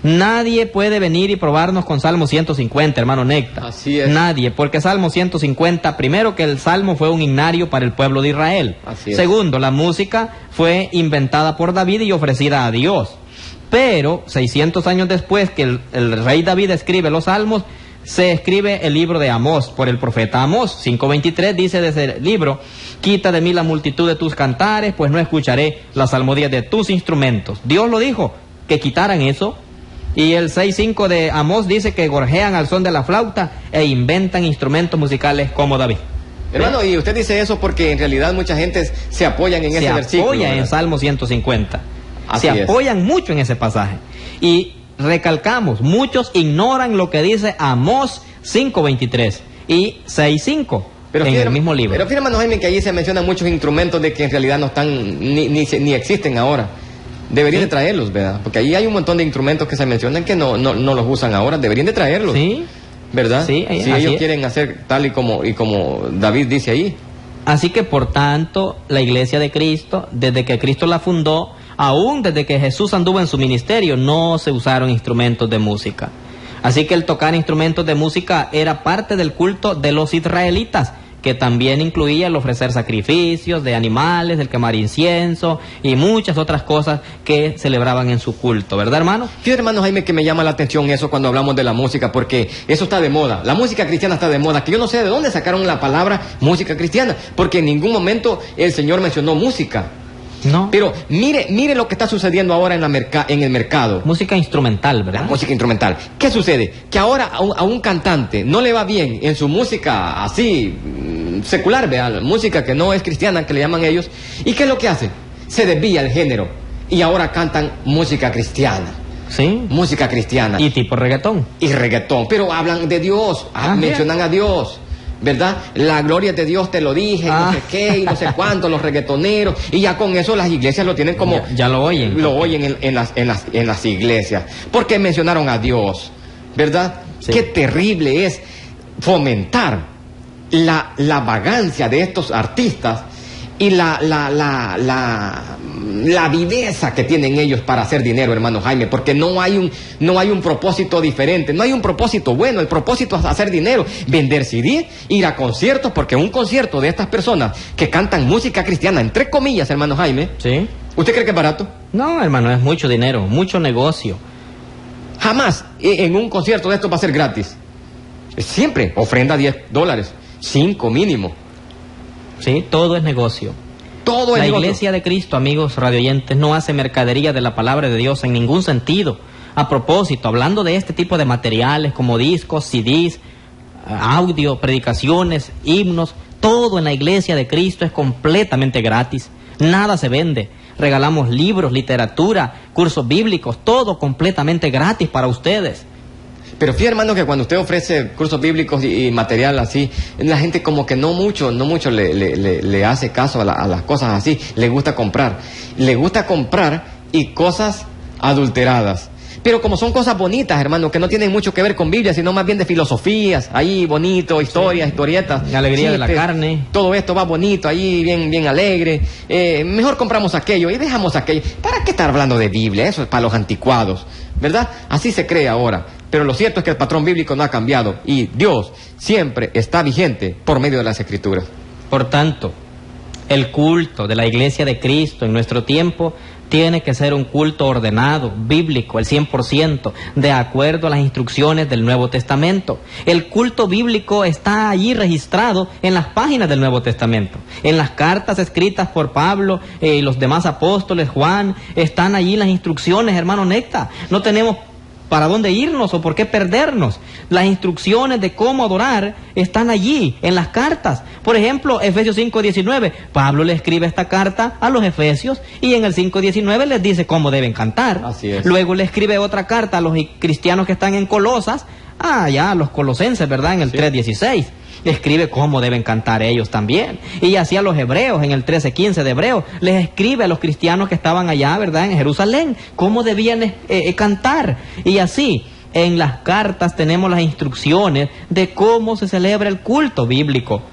Nadie puede venir y probarnos con Salmo 150, hermano Necta. Así es. Nadie, porque Salmo 150, primero que el Salmo fue un himnario para el pueblo de Israel. Así es. Segundo, la música fue inventada por David y ofrecida a Dios. Pero 600 años después que el rey David escribe los salmos, se escribe el libro de Amós por el profeta Amós. 5:23 dice de ese libro: quita de mí la multitud de tus cantares, pues no escucharé las salmodias de tus instrumentos. Dios lo dijo, que quitaran eso. Y el 6:5 de Amós dice que gorjean al son de la flauta e inventan instrumentos musicales como David. Hermano, y usted dice eso porque en realidad mucha gente se apoyan en ese versículo. Se apoya en Salmo 150. Así se apoyan mucho en ese pasaje. Y recalcamos, muchos ignoran lo que dice Amós 5:23 y 6:5 en el mismo libro. Pero hermano Jaime, que allí se mencionan muchos instrumentos de que en realidad no están, ni existen ahora. Deberían de traerlos, ¿verdad? Porque ahí hay un montón de instrumentos que se mencionan que no los usan ahora. Deberían de traerlos. Sí. ¿Verdad? Sí, si ellos quieren hacer tal y como David dice ahí. Así que por tanto, la iglesia de Cristo, desde que Cristo la fundó, aún desde que Jesús anduvo en su ministerio, no se usaron instrumentos de música. Así que el tocar instrumentos de música era parte del culto de los israelitas, que también incluía el ofrecer sacrificios de animales, el quemar incienso y muchas otras cosas que celebraban en su culto, ¿verdad, hermano? Sí, hermano Jaime, que me llama la atención eso cuando hablamos de la música, porque eso está de moda, la música cristiana está de moda, que yo no sé de dónde sacaron la palabra música cristiana, porque en ningún momento el Señor mencionó música. No. Pero mire lo que está sucediendo ahora en el mercado. Música instrumental, ¿verdad? La música instrumental. ¿Qué sucede? Que ahora a un cantante no le va bien en su música así, secular, ¿verdad? Música que no es cristiana, que le llaman ellos. ¿Y qué es lo que hace? Se desvía el género. Y ahora cantan música cristiana. Sí. Música cristiana. Y tipo reggaetón. Y reggaetón. Pero hablan de Dios. Mencionan a Dios. ¿Verdad? La gloria de Dios te lo dije, no sé qué, y no sé cuánto, los reggaetoneros, y ya con eso las iglesias lo tienen como... Ya lo oyen. Lo oyen en las iglesias. Porque mencionaron a Dios, ¿verdad? Sí. Qué terrible es fomentar la vagancia de estos artistas y la viveza que tienen ellos para hacer dinero, hermano Jaime, porque no hay un propósito diferente, no hay un propósito bueno. El propósito es hacer dinero, vender CD, ir a conciertos, porque un concierto de estas personas que cantan música cristiana, entre comillas, hermano Jaime, ¿sí? ¿Usted cree que es barato? No, hermano, es mucho dinero, mucho negocio. Jamás en un concierto de esto va a ser gratis. Siempre ofrenda $10, 5 mínimo. Sí, todo es negocio. Todo es La negocio. iglesia de Cristo, amigos radioyentes, no hace mercadería de la palabra de Dios en ningún sentido. A propósito, hablando de este tipo de materiales como discos, CDs, audio, predicaciones, himnos, todo en la iglesia de Cristo es completamente gratis. Nada se vende. Regalamos libros, literatura, cursos bíblicos, todo completamente gratis para ustedes. Pero fíjate, hermano, que cuando usted ofrece cursos bíblicos y material así, la gente como que no mucho le hace caso a las cosas así. Le gusta comprar y cosas adulteradas. Pero como son cosas bonitas, hermano, que no tienen mucho que ver con Biblia, sino más bien de filosofías, ahí bonito, historias, historietas. La alegría de la carne. Todo esto va bonito, ahí bien alegre. Mejor compramos aquello y dejamos aquello. ¿Para qué estar hablando de Biblia? Eso es para los anticuados, ¿verdad? Así se cree ahora. Pero lo cierto es que el patrón bíblico no ha cambiado y Dios siempre está vigente por medio de las Escrituras. Por tanto, el culto de la iglesia de Cristo en nuestro tiempo tiene que ser un culto ordenado, bíblico, el 100%, de acuerdo a las instrucciones del Nuevo Testamento. El culto bíblico está allí registrado en las páginas del Nuevo Testamento. En las cartas escritas por Pablo y los demás apóstoles, Juan, están allí las instrucciones, hermano Necta. No tenemos para dónde irnos o por qué perdernos. Las instrucciones de cómo adorar están allí, en las cartas. Por ejemplo, Efesios 5:19, Pablo le escribe esta carta a los efesios y en el 5:19 les dice cómo deben cantar. Así es. Luego le escribe otra carta a los cristianos que están en Colosas, ya los colosenses, ¿verdad? En el 3:16. Escribe cómo deben cantar ellos también. Y así a los hebreos, en el 13:15 de Hebreos, les escribe a los cristianos que estaban allá, ¿verdad? En Jerusalén, cómo debían cantar. Y así, en las cartas tenemos las instrucciones de cómo se celebra el culto bíblico.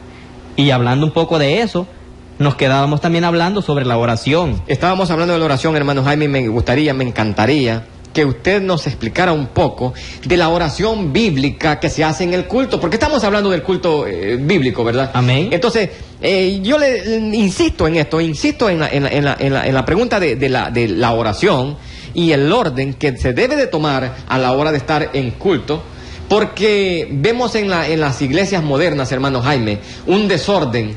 Y hablando un poco de eso, nos quedábamos también hablando sobre la oración. Estábamos hablando de la oración, hermano Jaime, me encantaría que usted nos explicara un poco de la oración bíblica que se hace en el culto, porque estamos hablando del culto bíblico, ¿verdad? Amén. Entonces, yo le insisto en esto, en la pregunta de la oración y el orden que se debe de tomar a la hora de estar en culto, porque vemos en las iglesias modernas, hermano Jaime, un desorden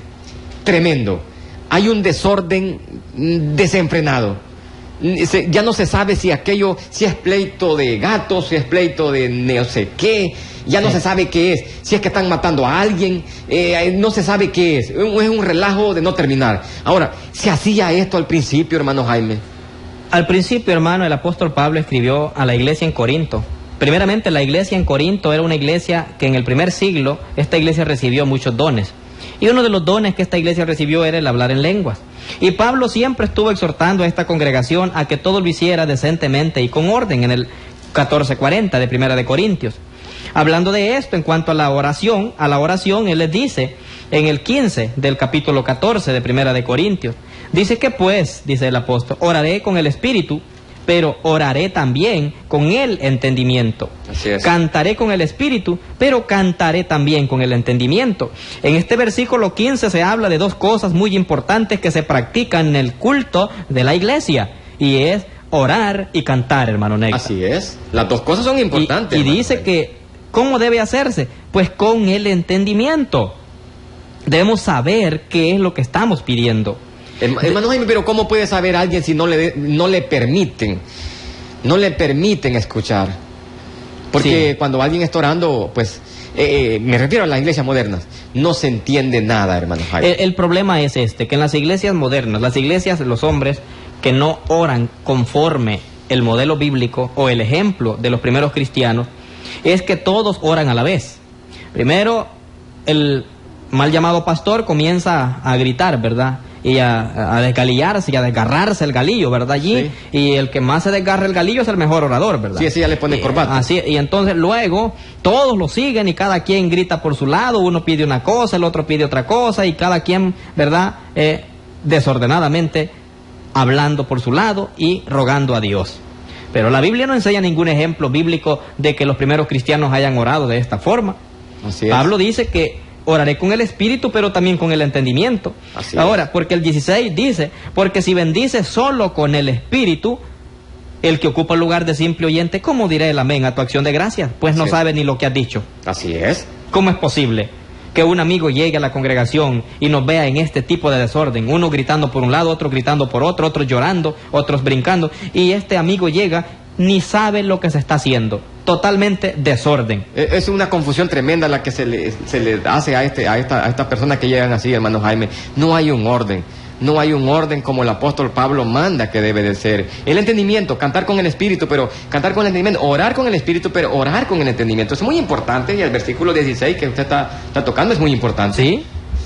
tremendo. Hay un desorden desenfrenado. Ya no se sabe si aquello, si es pleito de gatos, si es pleito de no sé qué, ya no se sabe qué es, si es que están matando a alguien, no se sabe qué es un relajo de no terminar. Ahora, ¿se hacía esto al principio, hermano Jaime? Al principio, hermano, el apóstol Pablo escribió a la iglesia en Corinto. Primeramente, la iglesia en Corinto era una iglesia que en el primer siglo, esta iglesia recibió muchos dones. Y uno de los dones que esta iglesia recibió era el hablar en lenguas. Y Pablo siempre estuvo exhortando a esta congregación a que todo lo hiciera decentemente y con orden en el 14:40 de Primera de Corintios. Hablando de esto, en cuanto a la oración, él les dice en el 15 del capítulo 14 de Primera de Corintios, dice que pues, dice el apóstol, oraré con el Espíritu, pero oraré también con el entendimiento. Así es. Cantaré con el Espíritu, pero cantaré también con el entendimiento. En este versículo 15 se habla de dos cosas muy importantes que se practican en el culto de la iglesia, y es orar y cantar, hermano Néctar. Así es, las dos cosas son importantes. Y dice que, ¿cómo debe hacerse? Pues con el entendimiento. Debemos saber qué es lo que estamos pidiendo. Hermano Jaime, pero ¿cómo puede saber alguien si no le permiten escuchar? Porque cuando alguien está orando, pues, me refiero a las iglesias modernas, no se entiende nada, hermano Jaime. El problema es que en las iglesias modernas, las iglesias, los hombres que no oran conforme el modelo bíblico o el ejemplo de los primeros cristianos, es que todos oran a la vez. Primero, el mal llamado pastor comienza a gritar, ¿verdad? Y a desgalillarse y a desgarrarse el galillo, ¿verdad? Allí, sí. Y el que más se desgarra el galillo es el mejor orador, ¿verdad? Sí, así ya le pone corbata. Así, y entonces luego todos lo siguen y cada quien grita por su lado, uno pide una cosa, el otro pide otra cosa y cada quien, ¿verdad? Desordenadamente hablando por su lado y rogando a Dios. Pero la Biblia no enseña ningún ejemplo bíblico de que los primeros cristianos hayan orado de esta forma. Así es. Pablo dice que oraré con el Espíritu, pero también con el entendimiento. Así Ahora, es. porque el 16 dice, porque si bendices solo con el Espíritu, el que ocupa el lugar de simple oyente, ¿cómo diré el amén a tu acción de gracias? Pues no sabe ni lo que has dicho. Así es. ¿Cómo es posible que un amigo llegue a la congregación y nos vea en este tipo de desorden? Uno gritando por un lado, otro gritando por otro, otros llorando, otros brincando, y este amigo llega, ni sabe lo que se está haciendo. Totalmente desorden. Es una confusión tremenda la que se le hace a estas personas que llegan así, hermano Jaime. No hay un orden. No hay un orden como el apóstol Pablo manda que debe de ser. El entendimiento, cantar con el Espíritu, pero cantar con el entendimiento, orar con el Espíritu, pero orar con el entendimiento. Es muy importante, y el versículo 16 que usted está tocando es muy importante. Sí.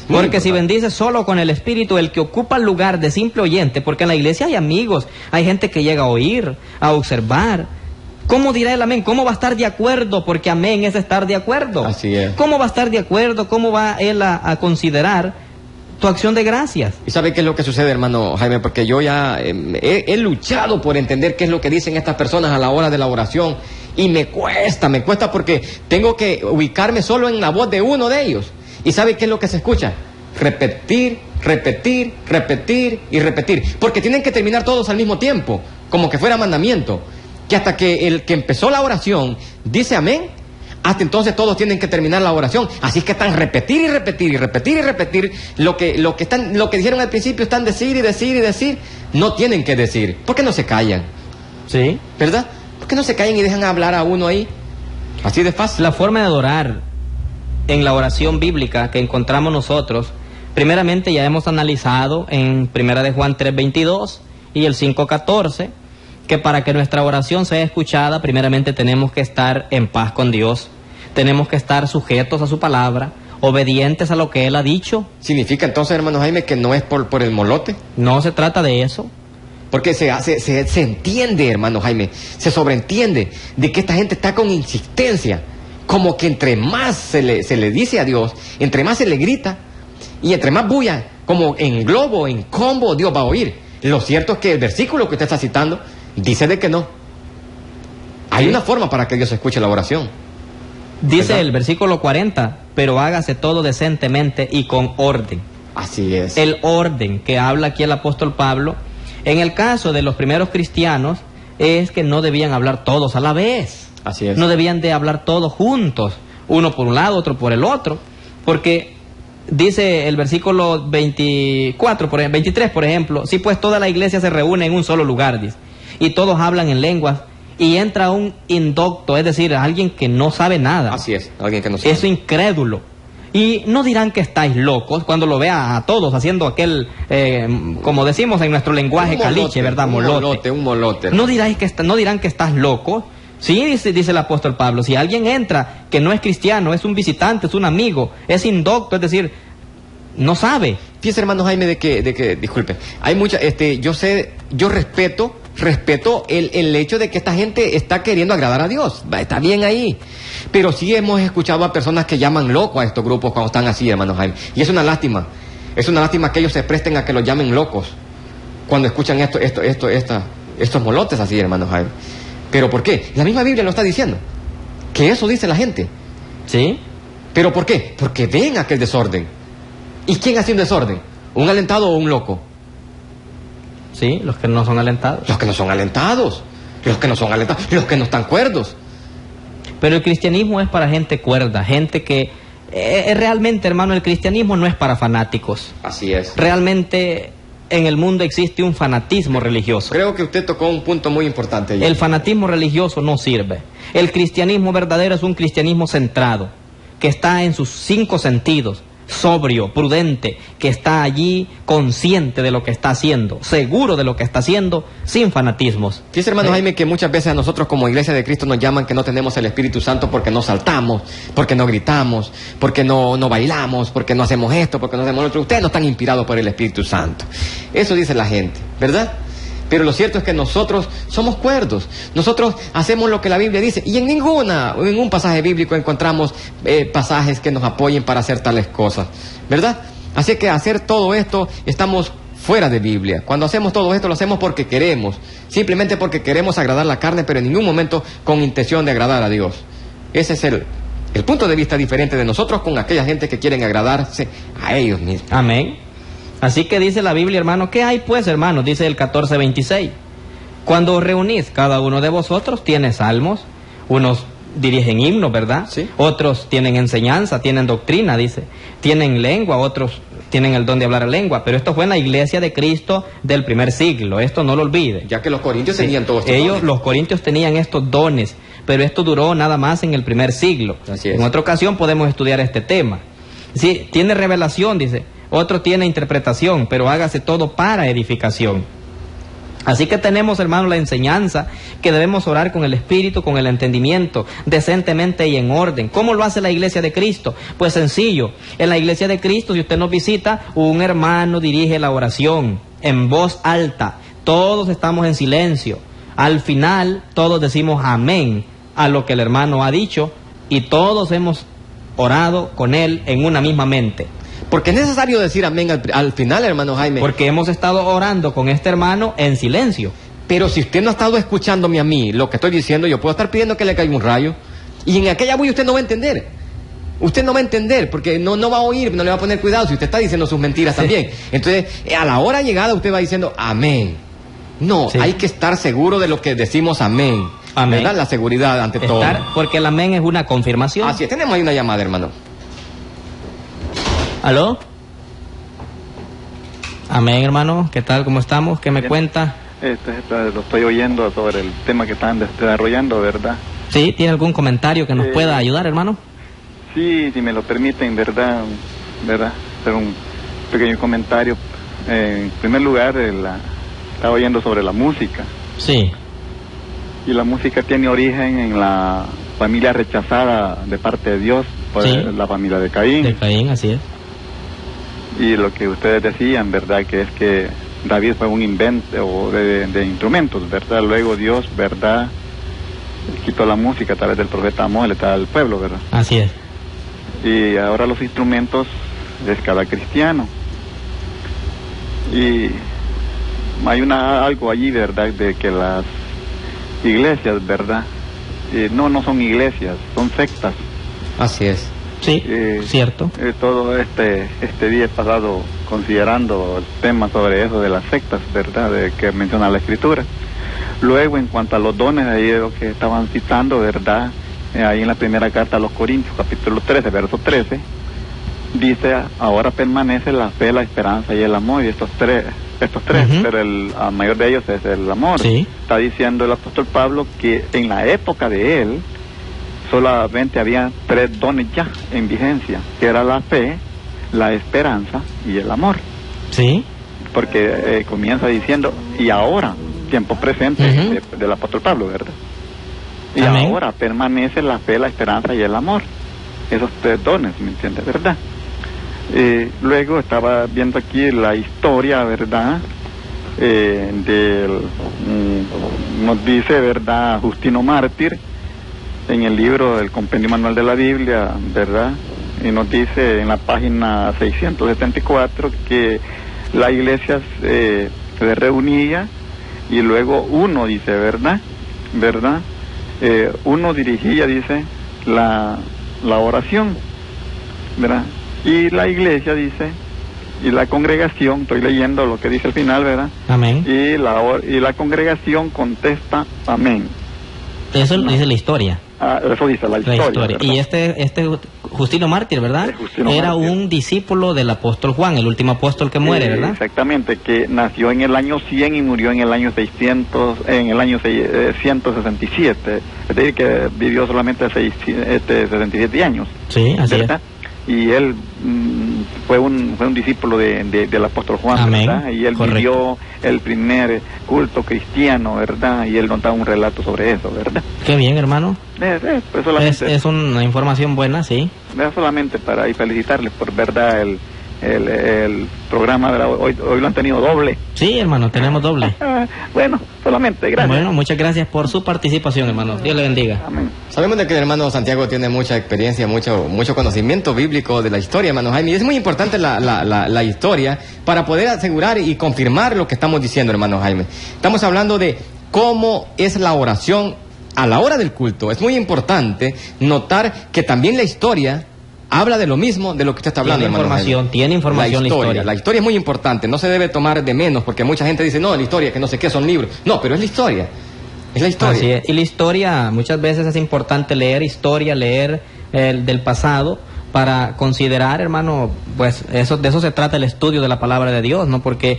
Porque si bendices solo con el Espíritu, el que ocupa el lugar de simple oyente, porque en la iglesia hay amigos, hay gente que llega a oír, a observar. ¿Cómo dirá el amén? ¿Cómo va a estar de acuerdo? Porque amén es estar de acuerdo. Así es. ¿Cómo va a estar de acuerdo? ¿Cómo va él a considerar tu acción de gracias? ¿Y sabe qué es lo que sucede, hermano Jaime? Porque yo ya he luchado por entender qué es lo que dicen estas personas a la hora de la oración. Y me cuesta porque tengo que ubicarme solo en la voz de uno de ellos. ¿Y sabe qué es lo que se escucha? Repetir, repetir, repetir y repetir. Porque tienen que terminar todos al mismo tiempo, como que fuera mandamiento. Que hasta que el que empezó la oración dice amén, hasta entonces todos tienen que terminar la oración. Así es que están repetir y repetir y repetir y repetir lo que dijeron al principio, están decir y decir y decir. No tienen que decir. ¿Por qué no se callan? Sí. ¿Verdad? ¿Por qué no se callan y dejan hablar a uno ahí? Así de fácil. La forma de adorar en la oración bíblica que encontramos nosotros, primeramente ya hemos analizado en 1 de Juan 3:22 y el 5:14, que para que nuestra oración sea escuchada, primeramente tenemos que estar en paz con Dios, tenemos que estar sujetos a su palabra, obedientes a lo que Él ha dicho. ¿Significa entonces, hermano Jaime, que no es por el molote? No se trata de eso. Porque se entiende, hermano Jaime, se sobreentiende de que esta gente está con insistencia, como que entre más se le dice a Dios, entre más se le grita, y entre más bulla, como en globo, en combo, Dios va a oír. Lo cierto es que el versículo que usted está citando dice de que no. Hay una forma para que Dios escuche la oración. Dice, ¿verdad?, el versículo 40, pero hágase todo decentemente y con orden. Así es. El orden que habla aquí el apóstol Pablo, en el caso de los primeros cristianos, es que no debían hablar todos a la vez. Así es. No debían de hablar todos juntos, uno por un lado, otro por el otro, porque dice el versículo 23, por ejemplo, sí, pues toda la iglesia se reúne en un solo lugar, dice, y todos hablan en lenguas, y entra un indocto, es decir, alguien que no sabe nada. Así es, alguien que no sabe. Es incrédulo. Y no dirán que estáis locos cuando lo vea a todos haciendo aquel, como decimos en nuestro lenguaje caliche, ¿verdad? Molote. Un molote. No dirán que estás loco. Sí, dice el apóstol Pablo, si alguien entra que no es cristiano, es un visitante, es un amigo, es indocto, es decir, no sabe. Fíjese, hermano Jaime, de que disculpe, hay mucha, yo respeto el hecho de que esta gente está queriendo agradar a Dios, está bien ahí, pero sí hemos escuchado a personas que llaman locos a estos grupos cuando están así, hermano Jaime, y es una lástima que ellos se presten a que los llamen locos cuando escuchan estos molotes así, hermano Jaime. ¿Pero por qué? La misma Biblia lo está diciendo, que eso dice la gente. ¿Sí? ¿Pero por qué? Porque ven aquel desorden. ¿Y quién hace un desorden? ¿Un alentado o un loco? Sí, los que no son alentados. Los que no son alentados. Los que no están cuerdos. Pero el cristianismo es para gente cuerda, gente que... realmente, hermano, el cristianismo no es para fanáticos. Así es. Realmente en el mundo existe un fanatismo religioso. Creo que usted tocó un punto muy importante. El fanatismo religioso no sirve. El cristianismo verdadero es un cristianismo centrado, que está en sus 5 sentidos, sobrio, prudente, que está allí consciente de lo que está haciendo, seguro de lo que está haciendo, sin fanatismos. Fíjese, hermano Jaime, que muchas veces a nosotros como Iglesia de Cristo nos llaman que no tenemos el Espíritu Santo porque no saltamos, porque no gritamos, porque no bailamos, porque no hacemos esto, porque no hacemos lo otro. Ustedes no están inspirados por el Espíritu Santo. Eso dice la gente, ¿verdad? Pero lo cierto es que nosotros somos cuerdos, nosotros hacemos lo que la Biblia dice, y en ningún pasaje bíblico encontramos pasajes que nos apoyen para hacer tales cosas, ¿verdad? Así que hacer todo esto, estamos fuera de Biblia. Cuando hacemos todo esto lo hacemos porque queremos, simplemente porque queremos agradar la carne, pero en ningún momento con intención de agradar a Dios. Ese es el punto de vista diferente de nosotros con aquella gente que quieren agradarse a ellos mismos. Amén. Así que dice la Biblia, hermano, ¿qué hay pues, hermano? Dice el 14:26. Cuando os reunís, cada uno de vosotros tiene salmos, unos dirigen himnos, ¿verdad? Sí. Otros tienen enseñanza, tienen doctrina, dice. Tienen lengua, otros tienen el don de hablar lengua. Pero esto fue en la iglesia de Cristo del primer siglo, esto no lo olvide. Ya que los corintios tenían todos estos dones. Los corintios tenían estos dones, pero esto duró nada más en el primer siglo. Así es. En otra ocasión podemos estudiar este tema. Sí, tiene revelación, dice. Otro tiene interpretación, pero hágase todo para edificación. Así que tenemos, hermano, la enseñanza que debemos orar con el espíritu, con el entendimiento, decentemente y en orden. ¿Cómo lo hace la iglesia de Cristo? Pues sencillo. En la iglesia de Cristo, si usted nos visita, un hermano dirige la oración en voz alta. Todos estamos en silencio. Al final, todos decimos amén a lo que el hermano ha dicho y todos hemos orado con él en una misma mente. Porque es necesario decir amén al final, hermano Jaime. Porque hemos estado orando con este hermano en silencio. Pero si usted no ha estado escuchándome a mí, lo que estoy diciendo, yo puedo estar pidiendo que le caiga un rayo. Y en aquella bulla usted no va a entender. Usted no va a entender, porque no va a oír, no le va a poner cuidado si usted está diciendo sus mentiras también. Entonces, a la hora llegada usted va diciendo amén. No, hay que estar seguro de lo que decimos amén. Amén. ¿Verdad? La seguridad ante todo. Porque el amén es una confirmación. Así es, tenemos ahí una llamada, hermano. ¿Aló? Amén, hermano. ¿Qué tal? ¿Cómo estamos? ¿Qué me cuenta? Lo estoy oyendo sobre el tema que están desarrollando, ¿verdad? Sí, ¿tiene algún comentario que nos pueda ayudar, hermano? Sí, si me lo permiten, ¿verdad? Hacer un pequeño comentario. En primer lugar, estaba oyendo sobre la música. Sí. Y la música tiene origen en la familia rechazada de parte de Dios, por la familia de Caín. De Caín, así es. Y lo que ustedes decían, ¿verdad? Que es que David fue un invento de instrumentos, ¿verdad? Luego Dios, ¿verdad? Quitó la música a través del profeta Amós, le trajo al pueblo, ¿verdad? Así es. Y ahora los instrumentos es cada cristiano. Y hay algo allí, ¿verdad? De que las iglesias, ¿verdad? No son iglesias, son sectas. Así es. Sí, cierto. Todo este día pasado considerando el tema sobre eso de las sectas, ¿verdad? Que menciona la Escritura. Luego, en cuanto a los dones, ahí es lo que estaban citando, ¿verdad? Ahí en la primera carta a los Corintios, capítulo 13, verso 13, dice, ahora permanece la fe, la esperanza y el amor, y estos tres, pero el mayor de ellos es el amor. Sí. Está diciendo el apóstol Pablo que en la época de él solamente había 3 dones ya en vigencia, que era la fe, la esperanza y el amor. Sí. Porque comienza diciendo, y ahora, tiempo presente del apóstol Pablo, ¿verdad? Y Amén. ahora permanece la fe, la esperanza y el amor. Esos 3 dones, ¿me entiendes? ¿Verdad? Luego estaba viendo aquí la historia, ¿verdad? Nos dice, ¿verdad? Justino Mártir, en el libro del Compendio Manual de la Biblia, ¿verdad? Y nos dice en la página 674 que la iglesia se reunía y luego uno, dice, ¿verdad? Uno dirigía, dice, la oración, ¿verdad? Y la iglesia, dice, y la congregación, estoy leyendo lo que dice al final, ¿verdad? Amén. Y la congregación contesta amén. Eso dice la historia. Eso dice la historia. Y este Justino Mártir, ¿verdad? Era un discípulo del apóstol Juan, el último apóstol que muere, ¿verdad? Exactamente, que nació en el año 100 y murió en el año 167. Es decir, que vivió solamente 67 años. Sí, así ¿verdad? Y él fue un discípulo del apóstol Juan, amén. ¿verdad? Y él vivió el primer culto cristiano, ¿verdad? Y él nos da un relato sobre eso, ¿verdad? Qué bien, hermano. Pues es una información buena, sí. Solamente para felicitarles por, ¿verdad? El programa de hoy lo han tenido doble. Sí, hermano, tenemos doble. Bueno, solamente, gracias. Bueno, muchas gracias por su participación, hermano. Dios le bendiga. Amén. Sabemos de que el hermano Santiago tiene mucha experiencia, mucho conocimiento bíblico de la historia, hermano Jaime. Y es muy importante la historia para poder asegurar y confirmar lo que estamos diciendo, hermano Jaime. Estamos hablando de cómo es la oración a la hora del culto. Es muy importante notar que también la historia habla de lo mismo de lo que usted está hablando, tiene información la historia. La historia es muy importante, no se debe tomar de menos, porque mucha gente dice, no, la historia, que no sé qué, son libros. No, pero es la historia. Es la historia. Así es. Y la historia, muchas veces es importante leer historia, leer del pasado, para considerar, hermano, pues de eso se trata el estudio de la palabra de Dios, ¿no? Porque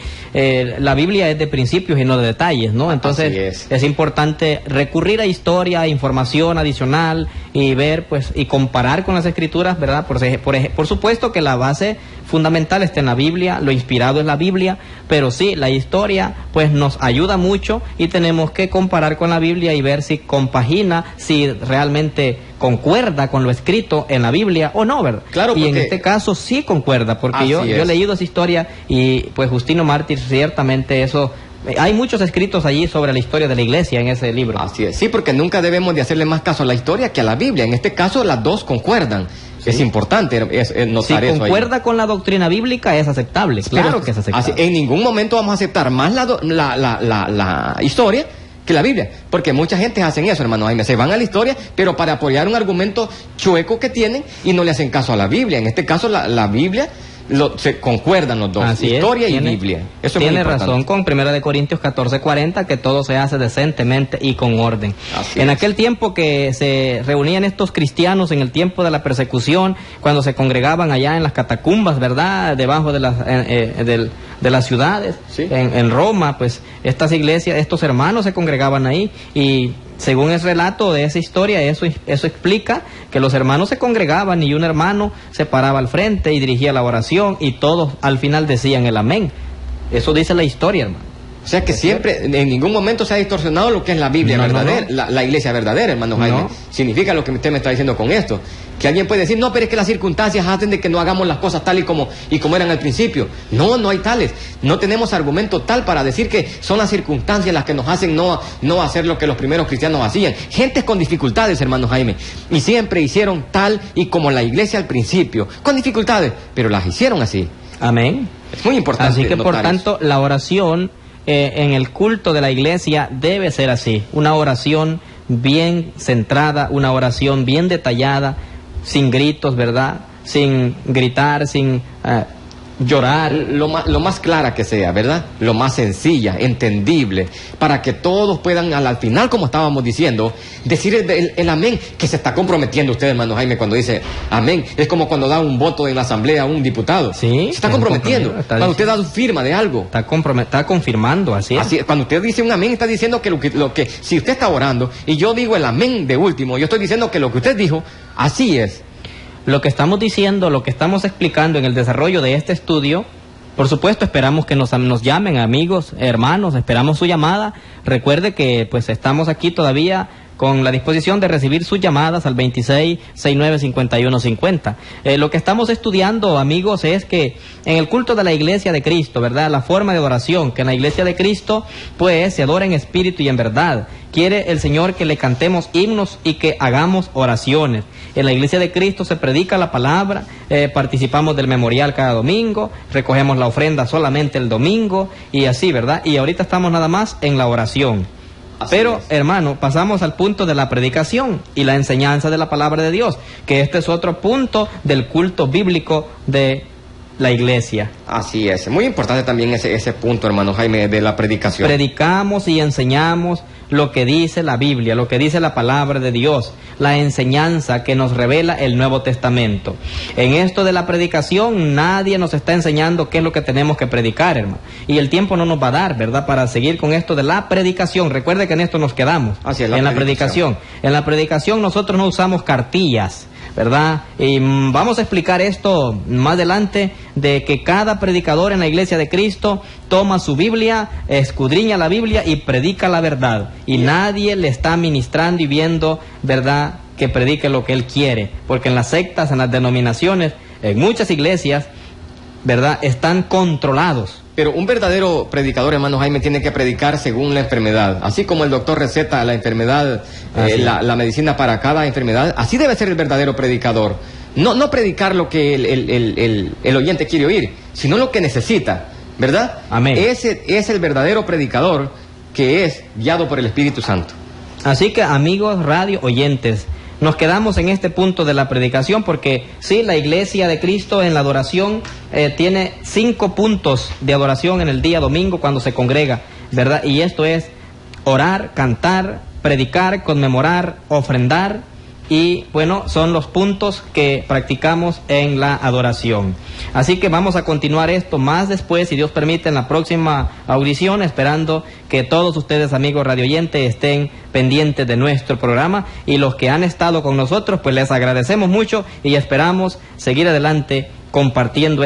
la Biblia es de principios y no de detalles, ¿no? Entonces es importante recurrir a historia, a información adicional y ver, pues, y comparar con las Escrituras, ¿verdad? Por supuesto que la base fundamental está en la Biblia, lo inspirado es la Biblia, pero sí, la historia, pues, nos ayuda mucho y tenemos que comparar con la Biblia y ver si compagina, si realmente concuerda con lo escrito en la Biblia o no, ¿verdad? Claro, y en este caso sí concuerda, porque yo he leído esa historia y pues Justino Mártir, ciertamente eso, hay muchos escritos allí sobre la historia de la iglesia en ese libro. Así es, sí, porque nunca debemos de hacerle más caso a la historia que a la Biblia. En este caso las dos concuerdan. Sí. Es importante notar eso. Si concuerda con la doctrina bíblica es aceptable, claro que es aceptable. En ningún momento vamos a aceptar más la historia que la Biblia, porque mucha gente hacen eso, hermano Jaime, se van a la historia, pero para apoyar un argumento chueco que tienen y no le hacen caso a la Biblia. En este caso la Biblia se concuerdan los dos, así historia es, y Biblia. Eso tiene razón con 1 Corintios 14:40, que todo se hace decentemente y con orden. En aquel tiempo que se reunían estos cristianos, en el tiempo de la persecución, cuando se congregaban allá en las catacumbas, ¿verdad?, debajo de las ciudades, ¿sí?, en Roma, pues estas iglesias, estos hermanos se congregaban ahí, y según el relato de esa historia, eso explica que los hermanos se congregaban y un hermano se paraba al frente y dirigía la oración y todos al final decían el amén. Eso dice la historia, hermano. O sea que siempre, en ningún momento se ha distorsionado lo que es la Biblia verdadera, no. La iglesia verdadera, hermano Jaime. No. Significa lo que usted me está diciendo con esto. Que alguien puede decir, no, pero es que las circunstancias hacen de que no hagamos las cosas tal y como eran al principio. No, no hay tales. No tenemos argumento tal para decir que son las circunstancias las que nos hacen no hacer lo que los primeros cristianos hacían. Gentes con dificultades, hermano Jaime. Y siempre hicieron tal y como la iglesia al principio. Con dificultades, pero las hicieron así. Amén. Es muy importante. Así que por tanto, la oración en el culto de la iglesia debe ser así. Una oración bien centrada, una oración bien detallada, sin gritos, ¿verdad? Sin gritar, sin llorar. lo más clara que sea, ¿verdad? Lo más sencilla, entendible, para que todos puedan al final, como estábamos diciendo, decir el amén, que se está comprometiendo usted, hermano Jaime, cuando dice amén. Es como cuando da un voto en la asamblea a un diputado. Sí. Se está comprometiendo. Cuando usted da su firma de algo. Está confirmando, así es. Así, cuando usted dice un amén, está diciendo que lo que si usted está orando y yo digo el amén de último, yo estoy diciendo que lo que usted dijo, así es. Lo que estamos diciendo, lo que estamos explicando en el desarrollo de este estudio, por supuesto esperamos que nos llamen, amigos, hermanos, esperamos su llamada. Recuerde que pues estamos aquí todavía con la disposición de recibir sus llamadas al 2669-5150. Lo que estamos estudiando, amigos, es que en el culto de la Iglesia de Cristo, ¿verdad? La forma de adoración, que en la Iglesia de Cristo, pues, se adora en espíritu y en verdad. Quiere el Señor que le cantemos himnos y que hagamos oraciones. En la Iglesia de Cristo se predica la palabra, participamos del memorial cada domingo, recogemos la ofrenda solamente el domingo, y así, ¿verdad? Y ahorita estamos nada más en la oración. Pero, hermano, pasamos al punto de la predicación y la enseñanza de la palabra de Dios, que este es otro punto del culto bíblico de la iglesia. Así es, muy importante también ese punto, hermano Jaime, de la predicación. Predicamos y enseñamos lo que dice la Biblia, lo que dice la palabra de Dios, la enseñanza que nos revela el Nuevo Testamento. En esto de la predicación, nadie nos está enseñando qué es lo que tenemos que predicar, hermano. Y el tiempo no nos va a dar, ¿verdad?, para seguir con esto de la predicación. Recuerde que en esto nos quedamos, así es, en la predicación. En la predicación nosotros no usamos cartillas, ¿verdad? Y vamos a explicar esto más adelante, de que cada predicador en la Iglesia de Cristo toma su Biblia, escudriña la Biblia y predica la verdad. Y nadie le está ministrando y viendo, ¿verdad?, que predique lo que él quiere. Porque en las sectas, en las denominaciones, en muchas iglesias, ¿verdad?, están controlados. Pero un verdadero predicador, hermano Jaime, tiene que predicar según la enfermedad. Así como el doctor receta la enfermedad, la medicina para cada enfermedad, así debe ser el verdadero predicador. No predicar lo que el oyente quiere oír, sino lo que necesita, ¿verdad? Amén. Ese es el verdadero predicador, que es guiado por el Espíritu Santo. Así que, amigos radio oyentes, nos quedamos en este punto de la predicación, porque sí, la Iglesia de Cristo en la adoración tiene 5 puntos de adoración en el día domingo cuando se congrega, ¿verdad? Y esto es orar, cantar, predicar, conmemorar, ofrendar, y bueno, son los puntos que practicamos en la adoración. Así que vamos a continuar esto más después, si Dios permite, en la próxima audición, esperando que todos ustedes, amigos radioyentes, estén pendientes de nuestro programa, y los que han estado con nosotros, pues les agradecemos mucho y esperamos seguir adelante compartiendo